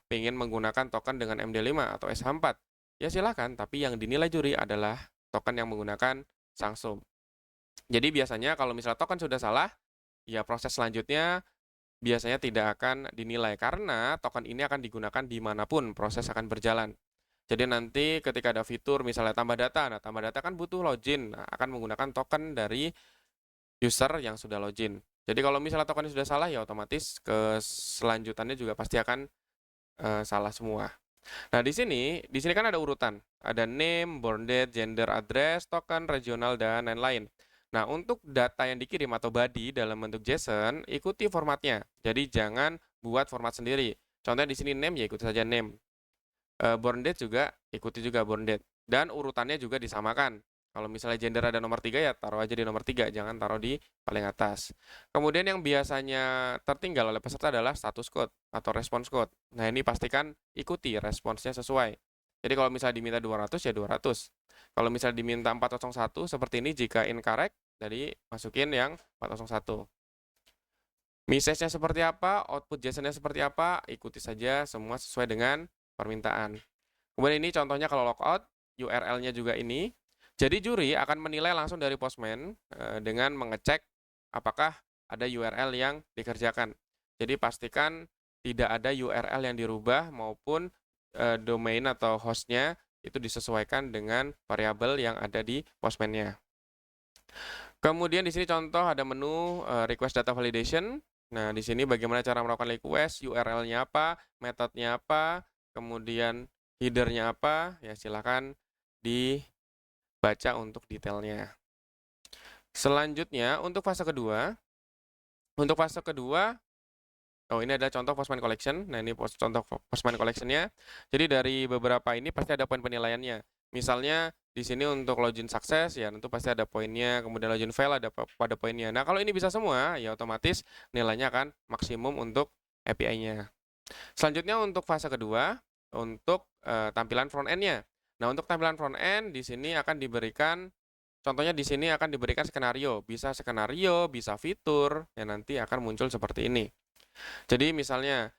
pengen menggunakan token dengan MD5 atau SH4. Ya silakan, tapi yang dinilai juri adalah token yang menggunakan Sanctum. Jadi biasanya kalau misalnya token sudah salah, ya proses selanjutnya biasanya tidak akan dinilai, karena token ini akan digunakan dimanapun proses akan berjalan. Jadi nanti ketika ada fitur misalnya tambah data, nah tambah data kan butuh login, nah akan menggunakan token dari user yang sudah login. Jadi kalau misalnya tokennya sudah salah, ya otomatis keselanjutannya juga pasti akan salah semua. Nah, di sini kan ada urutan. Ada name, born date, gender, address, token, regional, dan lain-lain. Nah, untuk data yang dikirim atau body dalam bentuk JSON, ikuti formatnya. Jadi jangan buat format sendiri. Contohnya di sini name, ya ikuti saja name. Born date juga, ikuti juga born date. Dan urutannya juga disamakan. Kalau misalnya gender ada nomor 3, ya taruh aja di nomor 3, jangan taruh di paling atas. Kemudian yang biasanya tertinggal oleh peserta adalah status code atau response code. Nah, ini pastikan ikuti responsnya sesuai. Jadi kalau misalnya diminta 200, ya 200. Kalau misalnya diminta 401, seperti ini jika incorrect, jadi masukin yang 401. Message-nya seperti apa, output JSON-nya seperti apa, ikuti saja semua sesuai dengan permintaan. Kemudian ini contohnya kalau logout, URL-nya juga ini. Jadi juri akan menilai langsung dari Postman dengan mengecek apakah ada URL yang dikerjakan. Jadi pastikan tidak ada URL yang dirubah maupun domain atau hostnya itu disesuaikan dengan variabel yang ada di Postman-nya. Kemudian di sini contoh ada menu request data validation. Nah, di sini bagaimana cara melakukan request, URL-nya apa, metodenya apa, kemudian header-nya apa, ya silakan dibaca untuk detailnya. Selanjutnya, untuk fase kedua, ini adalah contoh Postman Collection. Nah, ini contoh Postman Collection-nya. Jadi dari beberapa ini pasti ada poin penilaiannya. Misalnya di sini untuk login sukses, ya tentu pasti ada poinnya. Kemudian login fail ada pada poinnya. Nah, kalau ini bisa semua, ya otomatis nilainya akan maksimum untuk API-nya. Selanjutnya untuk fase kedua, untuk tampilan front end-nya. Nah, untuk tampilan front end di sini akan diberikan, contohnya di sini akan diberikan skenario, bisa fitur, yang nanti akan muncul seperti ini. Jadi misalnya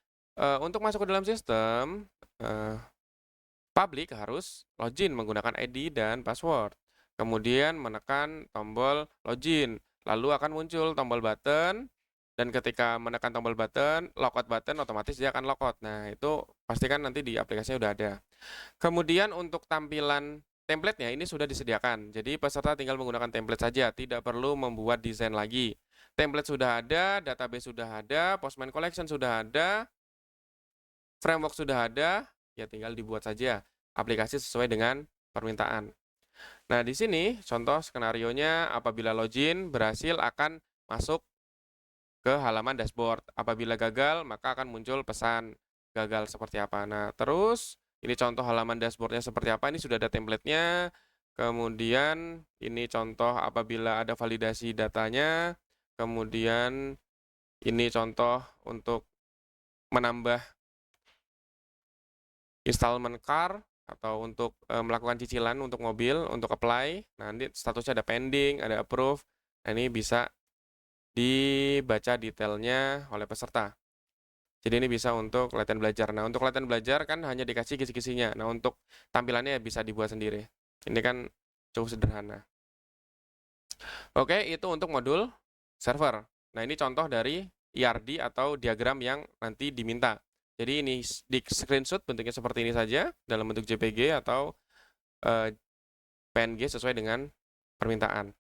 untuk masuk ke dalam sistem, public harus login menggunakan ID dan password. Kemudian menekan tombol login, lalu akan muncul tombol button, dan ketika menekan tombol button, logout button, otomatis dia akan logout. Nah, itu pastikan nanti di aplikasinya udah ada. Kemudian untuk tampilan template-nya ini sudah disediakan. Jadi peserta tinggal menggunakan template saja, tidak perlu membuat desain lagi. Template sudah ada, database sudah ada, Postman Collection sudah ada, framework sudah ada, ya tinggal dibuat saja aplikasi sesuai dengan permintaan. Nah, di sini contoh skenarionya apabila login berhasil akan masuk ke halaman dashboard. Apabila gagal, maka akan muncul pesan gagal seperti apa. Nah, terus ini contoh halaman dashboardnya seperti apa. Ini sudah ada template-nya. Kemudian ini contoh apabila ada validasi datanya. Kemudian ini contoh untuk menambah installment car atau untuk melakukan cicilan untuk mobil, untuk apply. Nah, nanti statusnya ada pending, ada approve. Nah, ini bisa dibaca detailnya oleh peserta. Jadi ini bisa untuk latihan belajar. Nah, untuk latihan belajar kan hanya dikasih kisi-kisinya. Nah, untuk tampilannya bisa dibuat sendiri. Ini kan cukup sederhana. Oke, itu untuk modul server. Nah, ini contoh dari ERD atau diagram yang nanti diminta. Jadi ini di screenshot bentuknya seperti ini saja, dalam bentuk JPG atau PNG sesuai dengan permintaan.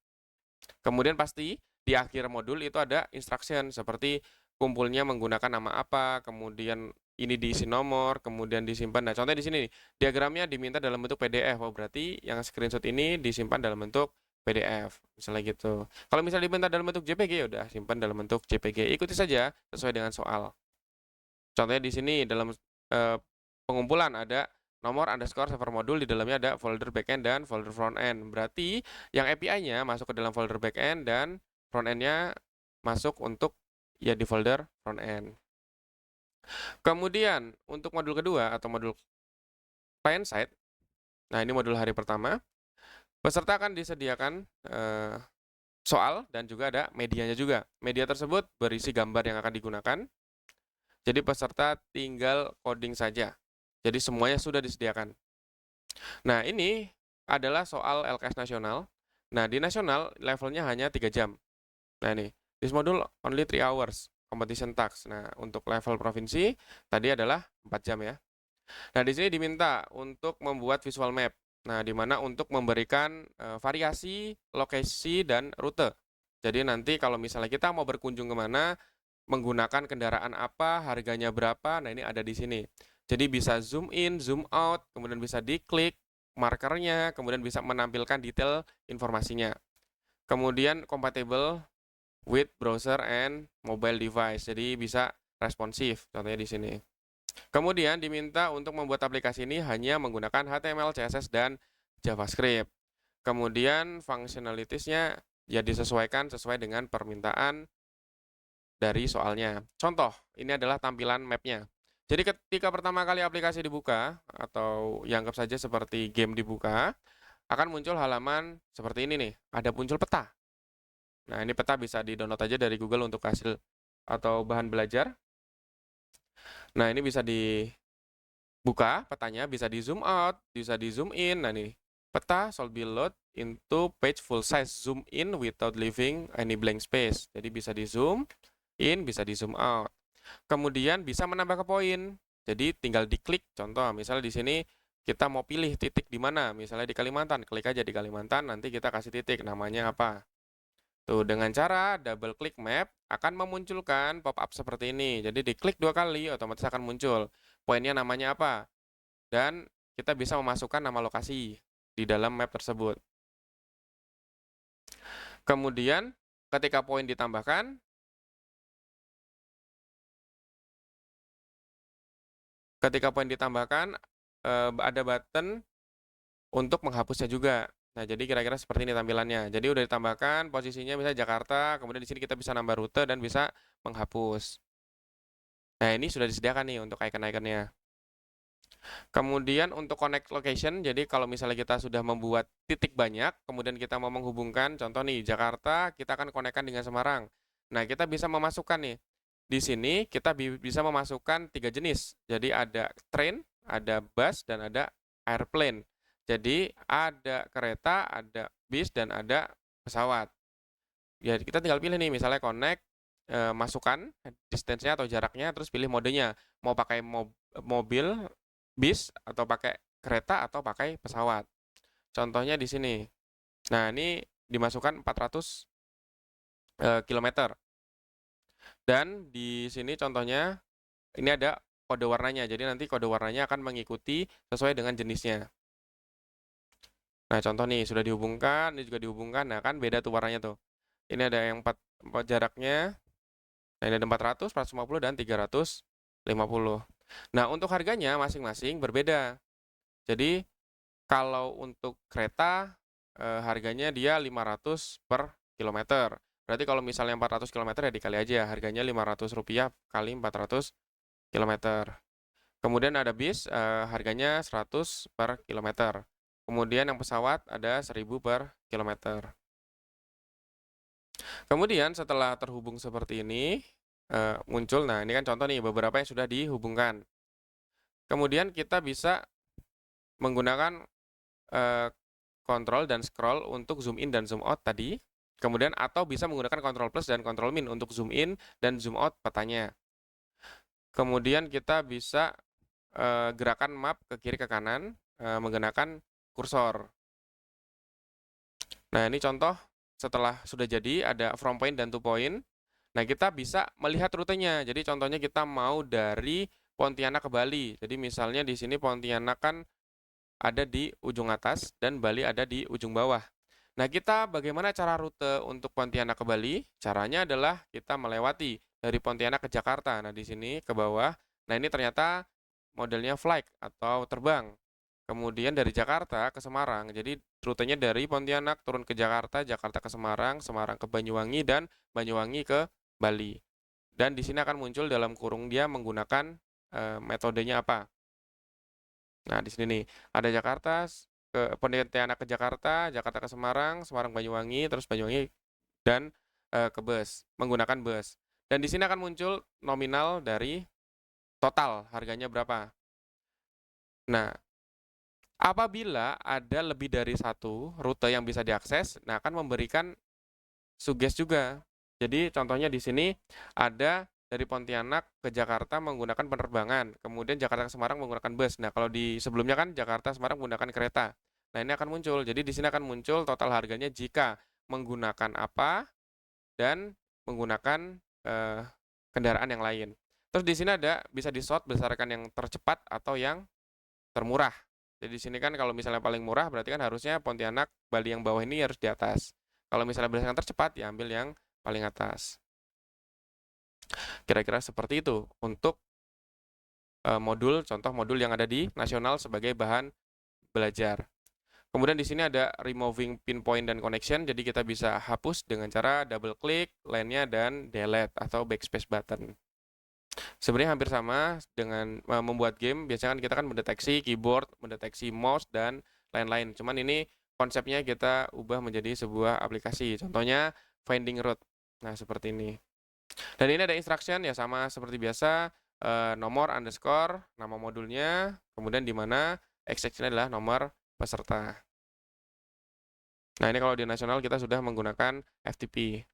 Kemudian pasti di akhir modul itu ada instruction seperti kumpulnya menggunakan nama apa, kemudian ini diisi nomor, kemudian disimpan. Nah, contohnya di sini nih, diagramnya diminta dalam bentuk PDF. Oh, berarti yang screenshot ini disimpan dalam bentuk PDF, misalnya gitu. Kalau misalnya diminta dalam bentuk JPG, ya udah simpan dalam bentuk JPG. Ikuti saja sesuai dengan soal. Contohnya di sini dalam pengumpulan ada nomor underscore server modul, di dalamnya ada folder backend dan folder frontend. Berarti yang API-nya masuk ke dalam folder backend dan frontend-nya masuk untuk ya di folder frontend. Kemudian untuk modul kedua atau modul client side, nah ini modul hari pertama, peserta akan disediakan soal dan juga ada medianya juga. Media tersebut berisi gambar yang akan digunakan. Jadi peserta tinggal coding saja. Jadi semuanya sudah disediakan. Nah, ini adalah soal LKS nasional. Nah, di nasional levelnya hanya 3 jam. Nah, ini this module only 3 hours competition task. Nah, untuk level provinsi tadi adalah 4 jam ya. Nah, di sini diminta untuk membuat visual map. Nah, di mana untuk memberikan variasi, lokasi, dan rute. Jadi nanti kalau misalnya kita mau berkunjung kemana, menggunakan kendaraan apa, harganya berapa, nah ini ada di sini. Jadi bisa zoom in, zoom out, kemudian bisa diklik markernya, kemudian bisa menampilkan detail informasinya. Kemudian compatible with browser and mobile device, jadi bisa responsif, contohnya di sini. Kemudian diminta untuk membuat aplikasi ini hanya menggunakan HTML, CSS, dan JavaScript. Kemudian functionalities-nya ya disesuaikan sesuai dengan permintaan dari soalnya. Contoh, ini adalah tampilan map-nya. Jadi ketika pertama kali aplikasi dibuka, atau yang anggap saja seperti game dibuka, akan muncul halaman seperti ini nih, ada muncul peta. Nah, ini peta bisa di-download aja dari Google untuk hasil atau bahan belajar. Nah, ini bisa dibuka petanya, bisa di zoom out, bisa di zoom in. Nah, nih, peta should be load into page full size zoom in without leaving any blank space. Jadi bisa di zoom in, bisa di zoom out. Kemudian bisa menambah ke poin. Jadi tinggal diklik. Contoh, misalnya di sini kita mau pilih titik di mana, misalnya di Kalimantan, klik aja di Kalimantan, nanti kita kasih titik, namanya apa. Tuh, dengan cara double klik map akan memunculkan pop-up seperti ini. Jadi diklik 2 kali, otomatis akan muncul. Poinnya namanya apa. Dan kita bisa memasukkan nama lokasi di dalam map tersebut. Kemudian, ketika poin ditambahkan, ada button untuk menghapusnya juga. Nah, jadi kira-kira seperti ini tampilannya. Jadi udah ditambahkan posisinya misalnya Jakarta, kemudian di sini kita bisa nambah rute dan bisa menghapus. Nah, ini sudah disediakan nih untuk icon-iconnya. Kemudian untuk connect location, jadi kalau misalnya kita sudah membuat titik banyak, kemudian kita mau menghubungkan, contoh nih Jakarta, kita akan konekkan dengan Semarang. Nah, kita bisa memasukkan nih. Di sini kita bisa memasukkan 3 jenis. Jadi ada train, ada bus, dan ada airplane. Jadi ada kereta, ada bis, dan ada pesawat. Ya, kita tinggal pilih nih, misalnya connect, masukkan distance-nya atau jaraknya, terus pilih modenya. Mau pakai mobil, bis, atau pakai kereta, atau pakai pesawat. contohnya di sini. Nah, ini dimasukkan 400 kilometer. Dan di sini contohnya ini ada kode warnanya. Jadi nanti kode warnanya akan mengikuti sesuai dengan jenisnya. Nah, contoh nih sudah dihubungkan, ini juga dihubungkan. Nah, kan beda tuh warnanya tuh. Ini ada yang 4 jaraknya. Nah, ini ada 400, 450 dan 350. Nah, untuk harganya masing-masing berbeda. Jadi, kalau untuk kereta harganya dia 500 per kilometer. Berarti kalau misalnya 400 kilometer ya dikali aja, harganya Rp500 kali 400 kilometer. Kemudian ada bis, harganya 100 per kilometer. Kemudian yang pesawat ada 1000 per kilometer. Kemudian setelah terhubung seperti ini, muncul, nah ini kan contoh nih beberapa yang sudah dihubungkan. Kemudian kita bisa menggunakan kontrol dan scroll untuk zoom in dan zoom out tadi. Kemudian atau bisa menggunakan kontrol plus dan kontrol min untuk zoom in dan zoom out petanya. Kemudian kita bisa gerakan map ke kiri ke kanan menggunakan kursor. Nah, ini contoh setelah sudah jadi ada from point dan to point. Nah, kita bisa melihat rutenya. Jadi contohnya kita mau dari Pontianak ke Bali. Jadi misalnya di sini Pontianak kan ada di ujung atas dan Bali ada di ujung bawah. Nah, kita bagaimana cara rute untuk Pontianak ke Bali? Caranya adalah kita melewati dari Pontianak ke Jakarta. Nah, di sini ke bawah. Nah, ini ternyata modelnya flight atau terbang. Kemudian dari Jakarta ke Semarang. Jadi rutenya dari Pontianak turun ke Jakarta, Jakarta ke Semarang, Semarang ke Banyuwangi, dan Banyuwangi ke Bali. Dan di sini akan muncul dalam kurung dia menggunakan metodenya apa. Nah, di sini nih ada Jakarta ke Pontianak ke Jakarta, Jakarta ke Semarang, Semarang Banyuwangi, terus Banyuwangi dan ke bus, menggunakan bus. Dan di sini akan muncul nominal dari total harganya berapa. Nah, apabila ada lebih dari satu rute yang bisa diakses, nah akan memberikan suggest juga. Jadi contohnya di sini ada dari Pontianak ke Jakarta menggunakan penerbangan, kemudian Jakarta ke Semarang menggunakan bus. Nah, kalau di sebelumnya kan Jakarta Semarang menggunakan kereta. Nah, ini akan muncul. Jadi di sini akan muncul total harganya jika menggunakan apa dan menggunakan kendaraan yang lain. Terus di sini ada bisa di-sort berdasarkan yang tercepat atau yang termurah. Jadi di sini kan kalau misalnya paling murah berarti kan harusnya Pontianak, Bali yang bawah ini harus di atas. Kalau misalnya berdasarkan tercepat ya ambil yang paling atas. Kira-kira seperti itu untuk contoh modul yang ada di nasional sebagai bahan belajar. Kemudian di sini ada removing pinpoint dan connection, jadi kita bisa hapus dengan cara double klik, lainnya dan delete atau backspace button. Sebenarnya hampir sama dengan membuat game, biasanya kan kita kan mendeteksi keyboard, mendeteksi mouse, dan lain-lain. Cuman ini konsepnya kita ubah menjadi sebuah aplikasi, contohnya finding route. Nah, seperti ini. Dan ini ada instruction, ya sama seperti biasa, nomor underscore, nama modulnya, kemudian di mana exception adalah nomor peserta. Nah, ini kalau di nasional kita sudah menggunakan FTP.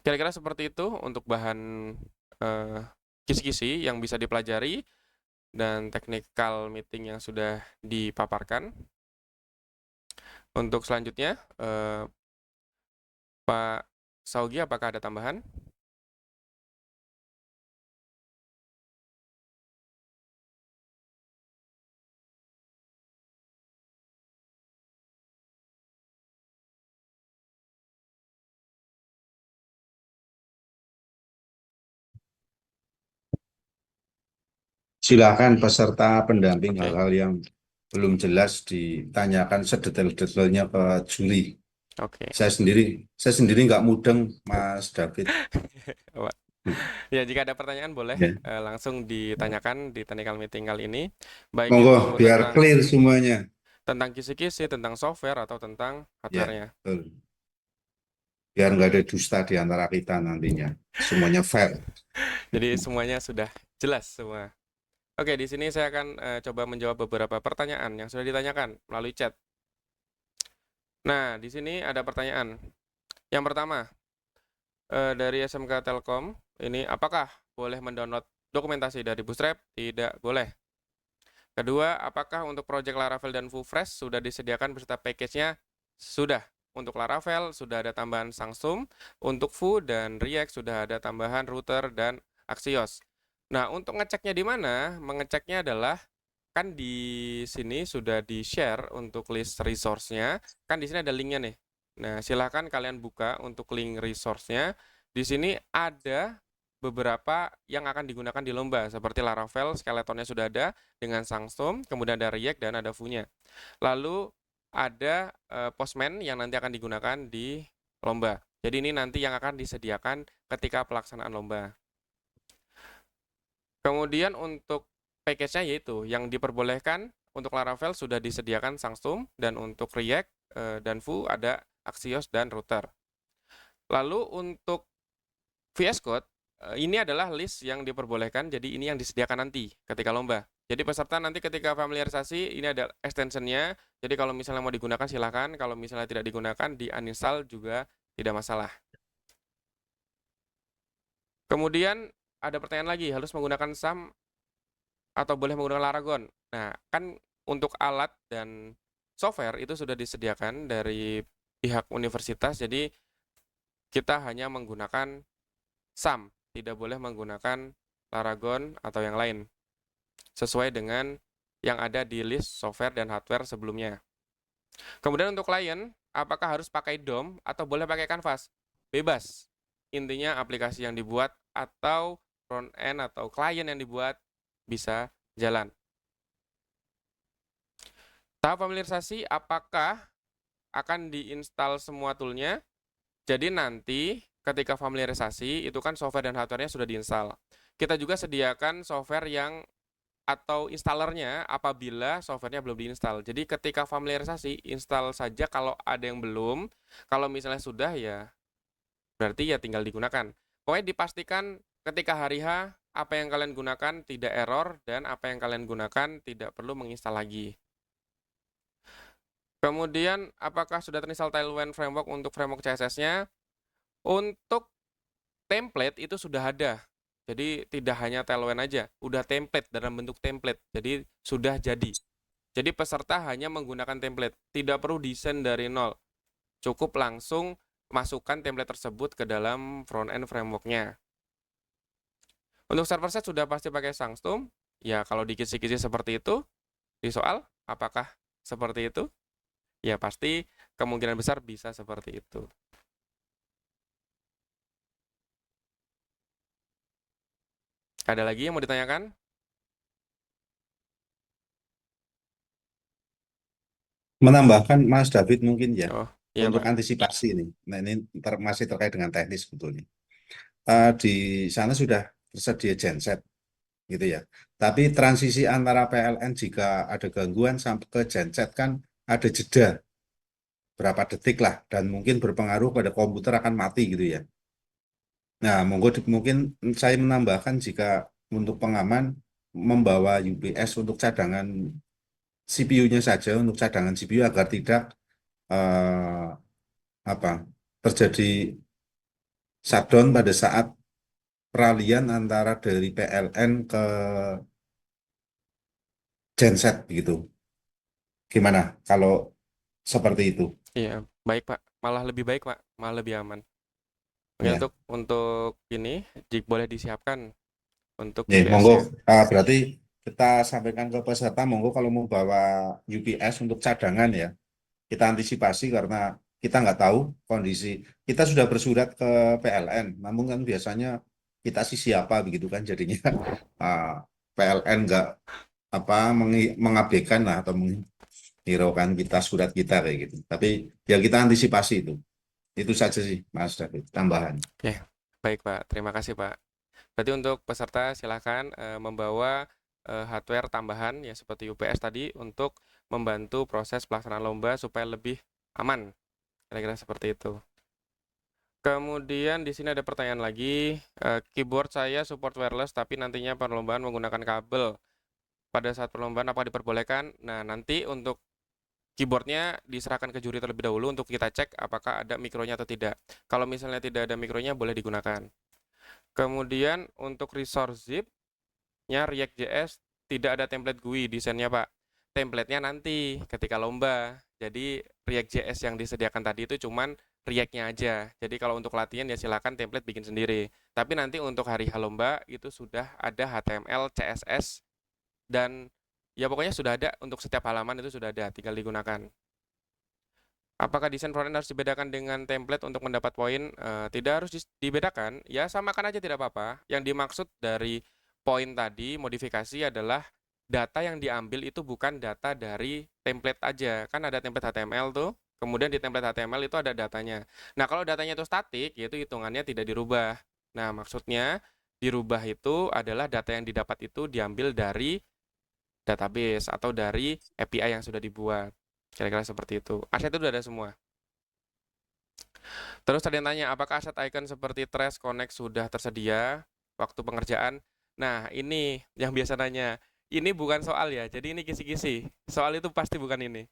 Kira-kira seperti itu untuk bahan kisi-kisi yang bisa dipelajari dan technical meeting yang sudah dipaparkan. Untuk selanjutnya, Pak Saugi, apakah ada tambahan? Silakan peserta pendamping Oke. hal-hal yang belum jelas ditanyakan sedetail-detailnya ke juri. Oke. Saya sendiri nggak mudeng, Mas David. Ya, jika ada pertanyaan boleh Ya. langsung ditanyakan di technical meeting kali ini. Baik Monggo, itu biar clear semuanya. tentang kisi-kisi, tentang software, atau tentang Ya, hardware-nya. betul. Biar nggak ada dusta di antara kita nantinya. Semuanya fair. Jadi semuanya sudah jelas semua. Oke, di sini saya akan coba menjawab beberapa pertanyaan yang sudah ditanyakan melalui chat. Nah, di sini ada pertanyaan. Yang pertama, dari SMK Telkom, ini apakah boleh mendownload dokumentasi dari Bootstrap? Tidak boleh. Kedua, apakah untuk project Laravel dan Fresh sudah disediakan beserta package-nya? Sudah. Untuk Laravel sudah ada tambahan Sangstum, untuk Foo dan React sudah ada tambahan router dan Axios. Nah, untuk ngeceknya di mana? Mengeceknya adalah kan di sini sudah di-share untuk list resource-nya, kan di sini ada link-nya nih. Nah, silahkan kalian buka untuk link resource-nya. Di sini ada beberapa yang akan digunakan di lomba, seperti Laravel, skeletonnya sudah ada dengan Sangstum, kemudian ada React dan ada Foo-nya. Lalu ada Postman yang nanti akan digunakan di lomba. Jadi ini nanti yang akan disediakan ketika pelaksanaan lomba. Kemudian untuk package-nya yaitu yang diperbolehkan untuk Laravel sudah disediakan Sangstum, dan untuk React dan Foo ada Axios dan router. Lalu untuk VS Code, ini adalah list yang diperbolehkan, jadi ini yang disediakan nanti ketika lomba. Jadi peserta nanti ketika familiarisasi, ini ada extension-nya, jadi kalau misalnya mau digunakan silakan, kalau misalnya tidak digunakan di uninstall juga tidak masalah. Kemudian ada pertanyaan lagi, harus menggunakan SAM atau boleh menggunakan Laragon? Nah, kan untuk alat dan software itu sudah disediakan dari pihak universitas, jadi kita hanya menggunakan SAM, tidak boleh menggunakan Laragon atau yang lain, sesuai dengan yang ada di list software dan hardware sebelumnya. Kemudian untuk klien, apakah harus pakai DOM atau boleh pakai Canvas? Bebas. Intinya aplikasi yang dibuat atau front end atau klien yang dibuat bisa jalan. Tahap familiarisasi, apakah akan diinstal semua toolnya? Jadi nanti ketika familiarisasi, itu kan software dan hardware-nya sudah diinstal. Kita juga sediakan software yang atau installernya apabila softwarenya belum diinstal. Jadi ketika familiarisasi, install saja kalau ada yang belum. Kalau misalnya sudah ya berarti ya tinggal digunakan. Pokoknya dipastikan ketika hari H, apa yang kalian gunakan tidak error, dan apa yang kalian gunakan tidak perlu menginstal lagi. Kemudian, apakah sudah terinstall Tailwind Framework untuk framework CSS-nya? Untuk template itu sudah ada. Jadi tidak hanya Tailwind aja, udah template dalam bentuk template. Jadi sudah jadi. Jadi peserta hanya menggunakan template, tidak perlu desain dari nol. Cukup langsung masukkan template tersebut ke dalam front-end framework-nya. Untuk server side sudah pasti pakai Sangstum. Ya kalau di kisi-kisi seperti itu, di soal, apakah seperti itu? Ya pasti kemungkinan besar bisa seperti itu. Ada lagi yang mau ditanyakan? Menambahkan Mas David mungkin ya, Oh, iya untuk Pak. antisipasi ini. Nah ini masih terkait dengan teknis sebetulnya. Di sana sudah tersedia genset gitu ya. Tapi transisi antara PLN jika ada gangguan sampai ke genset kan ada jeda berapa detik lah, dan mungkin berpengaruh pada komputer akan mati gitu ya. Nah, mungkin saya menambahkan jika untuk pengaman membawa UPS untuk cadangan CPU-nya saja, untuk cadangan CPU agar tidak eh, apa terjadi shutdown pada saat peralihan antara dari PLN ke genset begitu. Gimana kalau seperti itu? Iya, baik Pak. Malah lebih baik Pak, malah lebih aman. Mungkin Ya, untuk ini boleh disiapkan untuk ya, monggo. UPS-nya. Berarti kita sampaikan ke peserta, monggo kalau mau bawa UPS untuk cadangan ya, kita antisipasi karena kita nggak tahu kondisi. Kita sudah bersurat ke PLN, namun kan biasanya kita sih siapa begitu kan jadinya PLN nggak mengabaikan lah atau menghiraukan kita surat kita kayak gitu. Tapi ya kita antisipasi itu. Itu saja sih Mas David, tambahan. Oke, baik Pak. Terima kasih Pak. Berarti untuk peserta silakan membawa hardware tambahan ya seperti UPS tadi untuk membantu proses pelaksanaan lomba supaya lebih aman. Kira-kira seperti itu. Kemudian di sini ada pertanyaan lagi, keyboard saya support wireless tapi nantinya perlombaan menggunakan kabel. Pada saat perlombaan apa diperbolehkan? Nah, nanti untuk keyboardnya diserahkan ke juri terlebih dahulu untuk kita cek apakah ada mikronya atau tidak. Kalau misalnya tidak ada mikronya boleh digunakan. Kemudian untuk resource zip-nya React.js tidak ada template GUI desainnya, Pak. Template-nya nanti ketika lomba. Jadi React.js yang disediakan tadi itu cuman React-nya aja. Jadi kalau untuk latihan ya silakan template bikin sendiri. Tapi nanti untuk hari H lomba itu sudah ada HTML, CSS, dan ya pokoknya sudah ada untuk setiap halaman itu sudah ada, tinggal digunakan. Apakah desain frontend harus dibedakan dengan template untuk mendapat poin? Tidak harus dibedakan, ya samakan aja tidak apa-apa. Yang dimaksud dari poin tadi, modifikasi adalah data yang diambil itu bukan data dari template aja. Kan ada template HTML tuh, kemudian di template HTML itu ada datanya. Nah, kalau datanya itu statik, yaitu hitungannya tidak dirubah. Nah, maksudnya dirubah itu adalah data yang didapat itu diambil dari database atau dari API yang sudah dibuat. Kira-kira seperti itu. Aset itu udah ada semua. Terus tadi yang tanya, apakah aset icon seperti trash, connect sudah tersedia waktu pengerjaan? Nah, ini yang biasa nanya. Ini bukan soal ya, jadi ini kisi-kisi. Soal itu pasti bukan ini.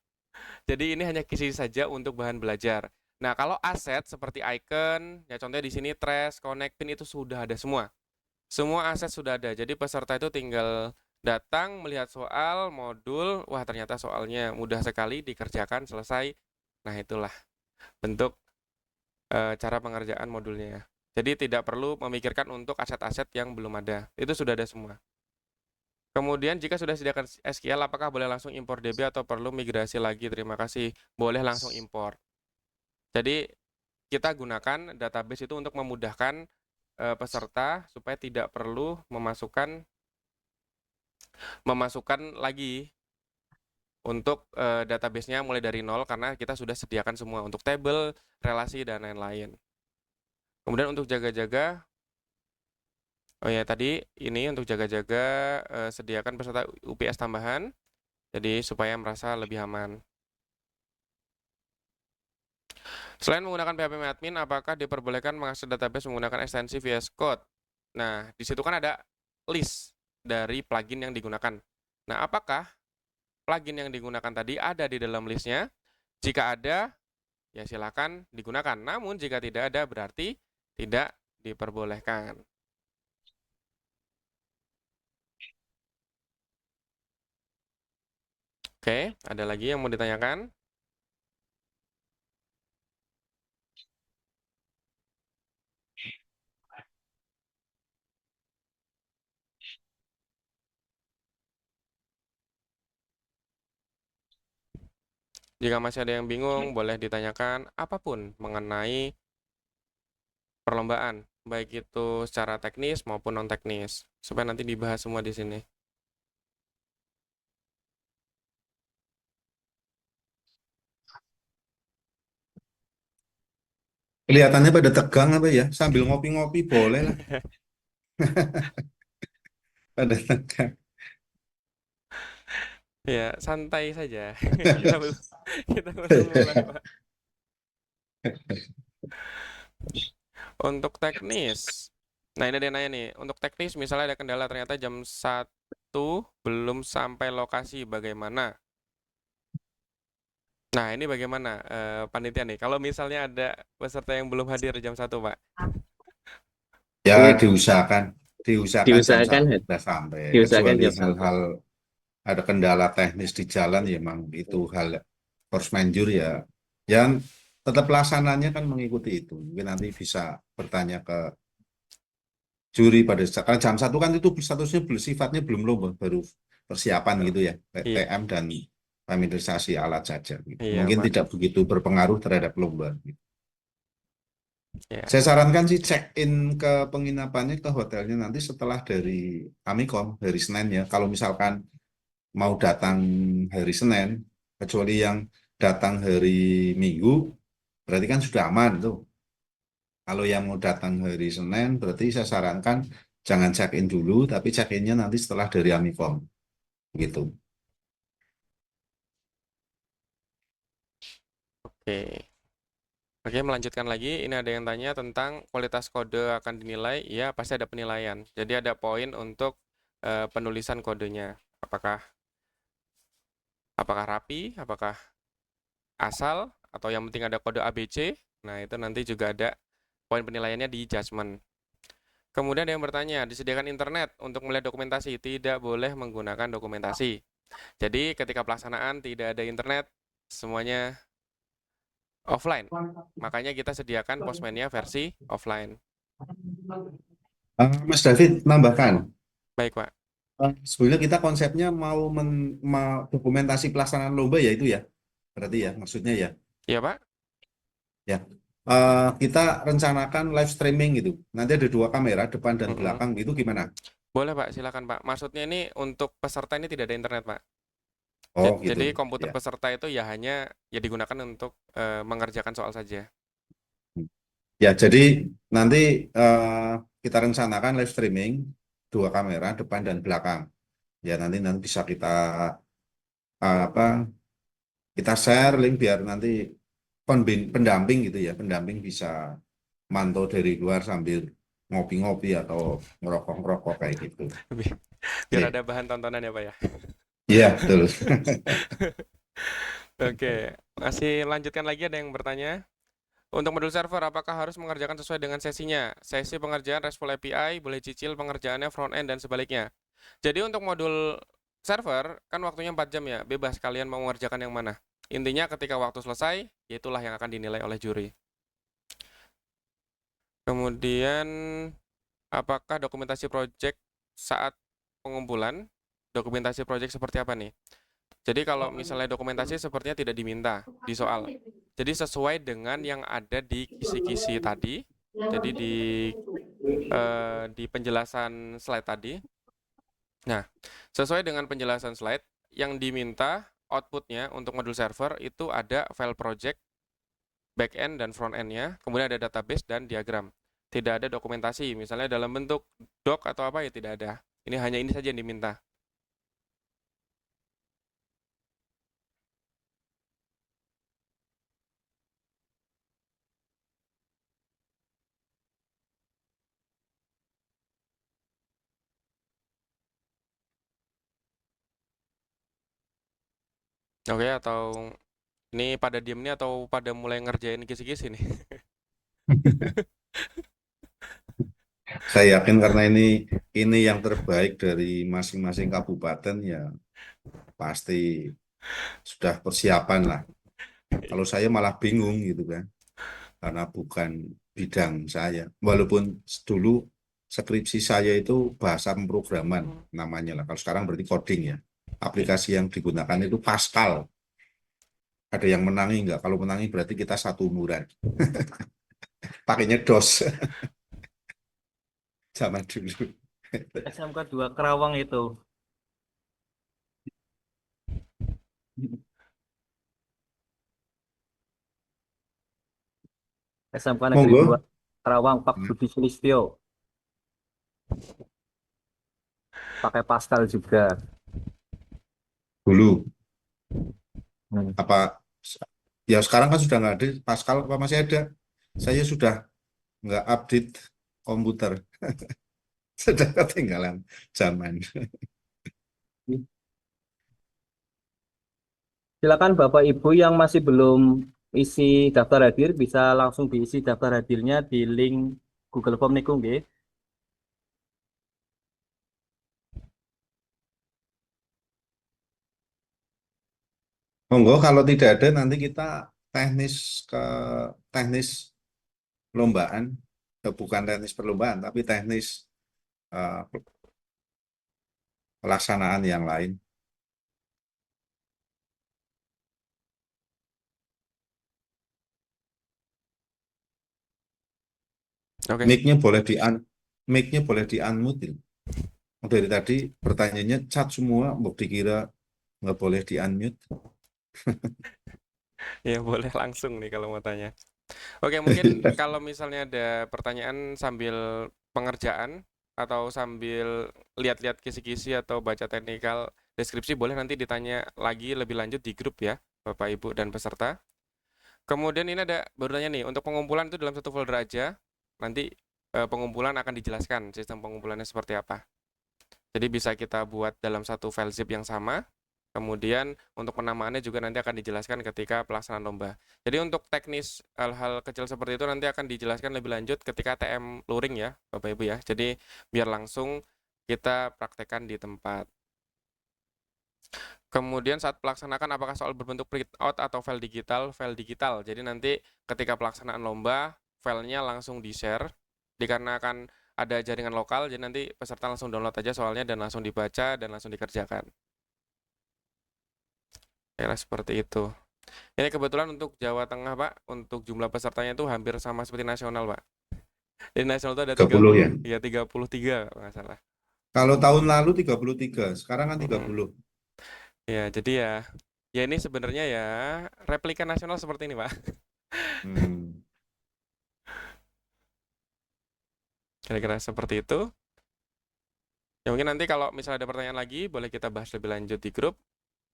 Jadi ini hanya kisi saja untuk bahan belajar. Nah, kalau aset seperti icon, ya contohnya di sini trash, connect, pin itu sudah ada semua. Semua aset sudah ada. Jadi peserta itu tinggal datang, melihat soal, modul, wah ternyata soalnya mudah sekali dikerjakan, selesai. Nah, itulah bentuk cara pengerjaan modulnya ya. Jadi tidak perlu memikirkan untuk aset-aset yang belum ada. Itu sudah ada semua. Kemudian jika sudah sediakan SQL, apakah boleh langsung impor DB atau perlu migrasi lagi? Terima kasih. Boleh langsung impor. Jadi kita gunakan database itu untuk memudahkan peserta supaya tidak perlu memasukkan lagi untuk database-nya mulai dari nol karena kita sudah sediakan semua untuk tabel, relasi, dan lain-lain. Kemudian untuk jaga-jaga, oh ya tadi ini untuk jaga-jaga sediakan peserta UPS tambahan, jadi supaya merasa lebih aman. Selain menggunakan PHP admin, apakah diperbolehkan mengakses database menggunakan ekstensi VS Code? Nah, di situ kan ada list dari plugin yang digunakan. Nah, apakah plugin yang digunakan tadi ada di dalam listnya? Jika ada, ya silakan digunakan. Namun jika tidak ada, berarti tidak diperbolehkan. Oke, ada lagi yang mau ditanyakan? Jika masih ada yang bingung, boleh ditanyakan apapun mengenai perlombaan, baik itu secara teknis maupun non-teknis, supaya nanti dibahas semua di sini. Kelihatannya pada tegang apa ya? Sambil ngopi-ngopi boleh lah. Pada tegang. Ya, santai saja. Kita belum kita belum mulai, Pak. Untuk teknis. Nah, ini ada yang nanya nih. Untuk teknis misalnya ada kendala ternyata jam 1 belum sampai lokasi, bagaimana? Nah, ini bagaimana panitia nih? Kalau misalnya ada peserta yang belum hadir jam 1, Pak. Ya Ini diusahakan jam diusahakan 1 sudah sampai. diusahakan Kecuali jam 1. hal-hal ada kendala teknis di jalan, ya memang itu hal force majeure ya. Yang tetap pelaksananya kan mengikuti itu. Mungkin nanti bisa bertanya ke juri pada karena jam 1 kan itu statusnya sifatnya belum lomba, baru persiapan gitu ya, Iya, TM dan familiarisasi alat saja. Gitu. iya, Mungkin Pak. tidak begitu berpengaruh terhadap lomba. Gitu. Ya. Saya sarankan sih check in ke penginapannya, ke hotelnya nanti setelah dari Amikom, hari Senin ya. Kalau misalkan mau datang hari Senin, kecuali yang datang hari Minggu, berarti kan sudah aman tuh. Kalau yang mau datang hari Senin, berarti saya sarankan jangan check in dulu, tapi check innya nanti setelah dari Amikom, gitu. Oke. Oke, melanjutkan lagi. Ini ada yang tanya tentang kualitas kode akan dinilai. Iya, pasti ada penilaian. Jadi ada poin untuk penulisan kodenya. Apakah rapi, apakah asal, atau yang penting ada kode ABC. Nah, itu nanti juga ada poin penilaiannya di judgement. Kemudian ada yang bertanya, disediakan internet untuk melihat dokumentasi, tidak boleh menggunakan dokumentasi. Jadi ketika pelaksanaan tidak ada internet, semuanya offline. Makanya kita sediakan Postman-nya versi offline. Mas David, nambahkan. Baik, Pak. Sebenarnya kita konsepnya mau dokumentasi pelaksanaan lomba ya itu ya. Berarti ya, maksudnya ya. Iya, Pak? Ya. Kita rencanakan live streaming gitu. Nanti ada 2 kamera, depan dan Mm-mm. belakang gitu gimana? Boleh, Pak. Silakan, Pak. Maksudnya ini untuk peserta ini tidak ada internet, Pak. Oh gitu. Jadi komputer Ya. peserta itu ya hanya ya digunakan untuk mengerjakan soal saja. Ya, jadi nanti kita rencanakan live streaming 2 kamera, depan dan belakang. Ya nanti bisa kita apa kita share link biar nanti pendamping gitu ya, pendamping bisa mantau dari luar sambil ngopi-ngopi atau ngerokok-ngerokok kayak gitu. Biar Ya, ada bahan tontonan ya, Pak ya. iya betul. Oke, masih lanjutkan lagi, ada yang bertanya. Untuk modul server, apakah harus mengerjakan sesuai dengan sesinya? Sesi pengerjaan RESTful API, boleh cicil pengerjaannya front end dan sebaliknya. Jadi untuk modul server, kan waktunya 4 jam ya, bebas kalian mau mengerjakan yang mana. Intinya ketika waktu selesai, ya itulah yang akan dinilai oleh juri. Kemudian, apakah dokumentasi project saat pengumpulan? Dokumentasi project seperti apa nih? Jadi kalau misalnya dokumentasi sepertinya tidak diminta di soal. Jadi sesuai dengan yang ada di kisi-kisi tadi. Jadi di penjelasan slide tadi. Nah, sesuai dengan penjelasan slide, yang diminta outputnya untuk modul server itu ada file project, backend dan front end-nya, kemudian ada database dan diagram. Tidak ada dokumentasi, misalnya dalam bentuk doc atau apa ya tidak ada. Ini hanya ini saja yang diminta. Oke, atau ini pada diem nih atau pada mulai ngerjain kisi-kisi nih? Saya yakin karena ini yang terbaik dari masing-masing kabupaten ya pasti sudah persiapan lah. Kalau saya malah bingung gitu kan, karena bukan bidang saya. Walaupun dulu skripsi saya itu bahasa pemrograman namanya lah. Kalau sekarang berarti coding ya. Aplikasi yang digunakan itu Pascal. Ada yang menangi nggak? Kalau menangi berarti kita satu umuran. Pakainya DOS zaman dulu. SMK 2 Kerawang itu. SMK Negeri 2 Monggo. Kerawang, Pak Budi Sulistyo. Pakai Pascal juga. Dulu Hmm. apa ya sekarang kan sudah nggak ada Pascal apa masih ada? Saya sudah nggak update komputer. Sudah ketinggalan zaman. Silakan Bapak Ibu yang masih belum isi daftar hadir bisa langsung diisi daftar hadirnya di link Google Form niku nggih. Monggo kalau tidak ada nanti kita teknis ke teknis perlombaan, bukan teknis perlombaan tapi teknis eh, pelaksanaan yang lain. Oke. Mic-nya boleh di unmute. Dari tadi pertanyaannya chat semua, mau dikira nggak boleh di unmute. Ya boleh langsung nih kalau mau tanya. Oke, mungkin kalau misalnya ada pertanyaan sambil pengerjaan atau sambil lihat-lihat kisi-kisi atau baca technical deskripsi, boleh nanti ditanya lagi lebih lanjut di grup ya, Bapak Ibu dan peserta. Kemudian ini ada baru tanya nih, untuk pengumpulan itu dalam satu folder aja. Nanti pengumpulan akan dijelaskan sistem pengumpulannya seperti apa. Jadi bisa kita buat dalam satu file zip yang sama. Kemudian untuk penamaannya juga nanti akan dijelaskan ketika pelaksanaan lomba. Jadi untuk teknis hal-hal kecil seperti itu nanti akan dijelaskan lebih lanjut ketika TM luring ya, Bapak Ibu ya. Jadi biar langsung kita praktekkan di tempat. Kemudian saat pelaksanaan apakah soal berbentuk printout atau file digital? File digital. Jadi nanti ketika pelaksanaan lomba, filenya langsung di-share. Dikarenakan ada jaringan lokal, jadi nanti peserta langsung download aja soalnya dan langsung dibaca dan langsung dikerjakan. Kira seperti itu. Ini kebetulan untuk Jawa Tengah, Pak, untuk jumlah pesertanya itu hampir sama seperti nasional, Pak. Di nasional itu ada 30 ya. 30, ya 33 kalau nggak salah. Kalau tahun lalu 33, sekarang kan 30. Ya, jadi ya ini sebenarnya ya replika nasional seperti ini, Pak. Hmm. Kira-kira seperti itu. Ya mungkin nanti kalau misalnya ada pertanyaan lagi, boleh kita bahas lebih lanjut di grup.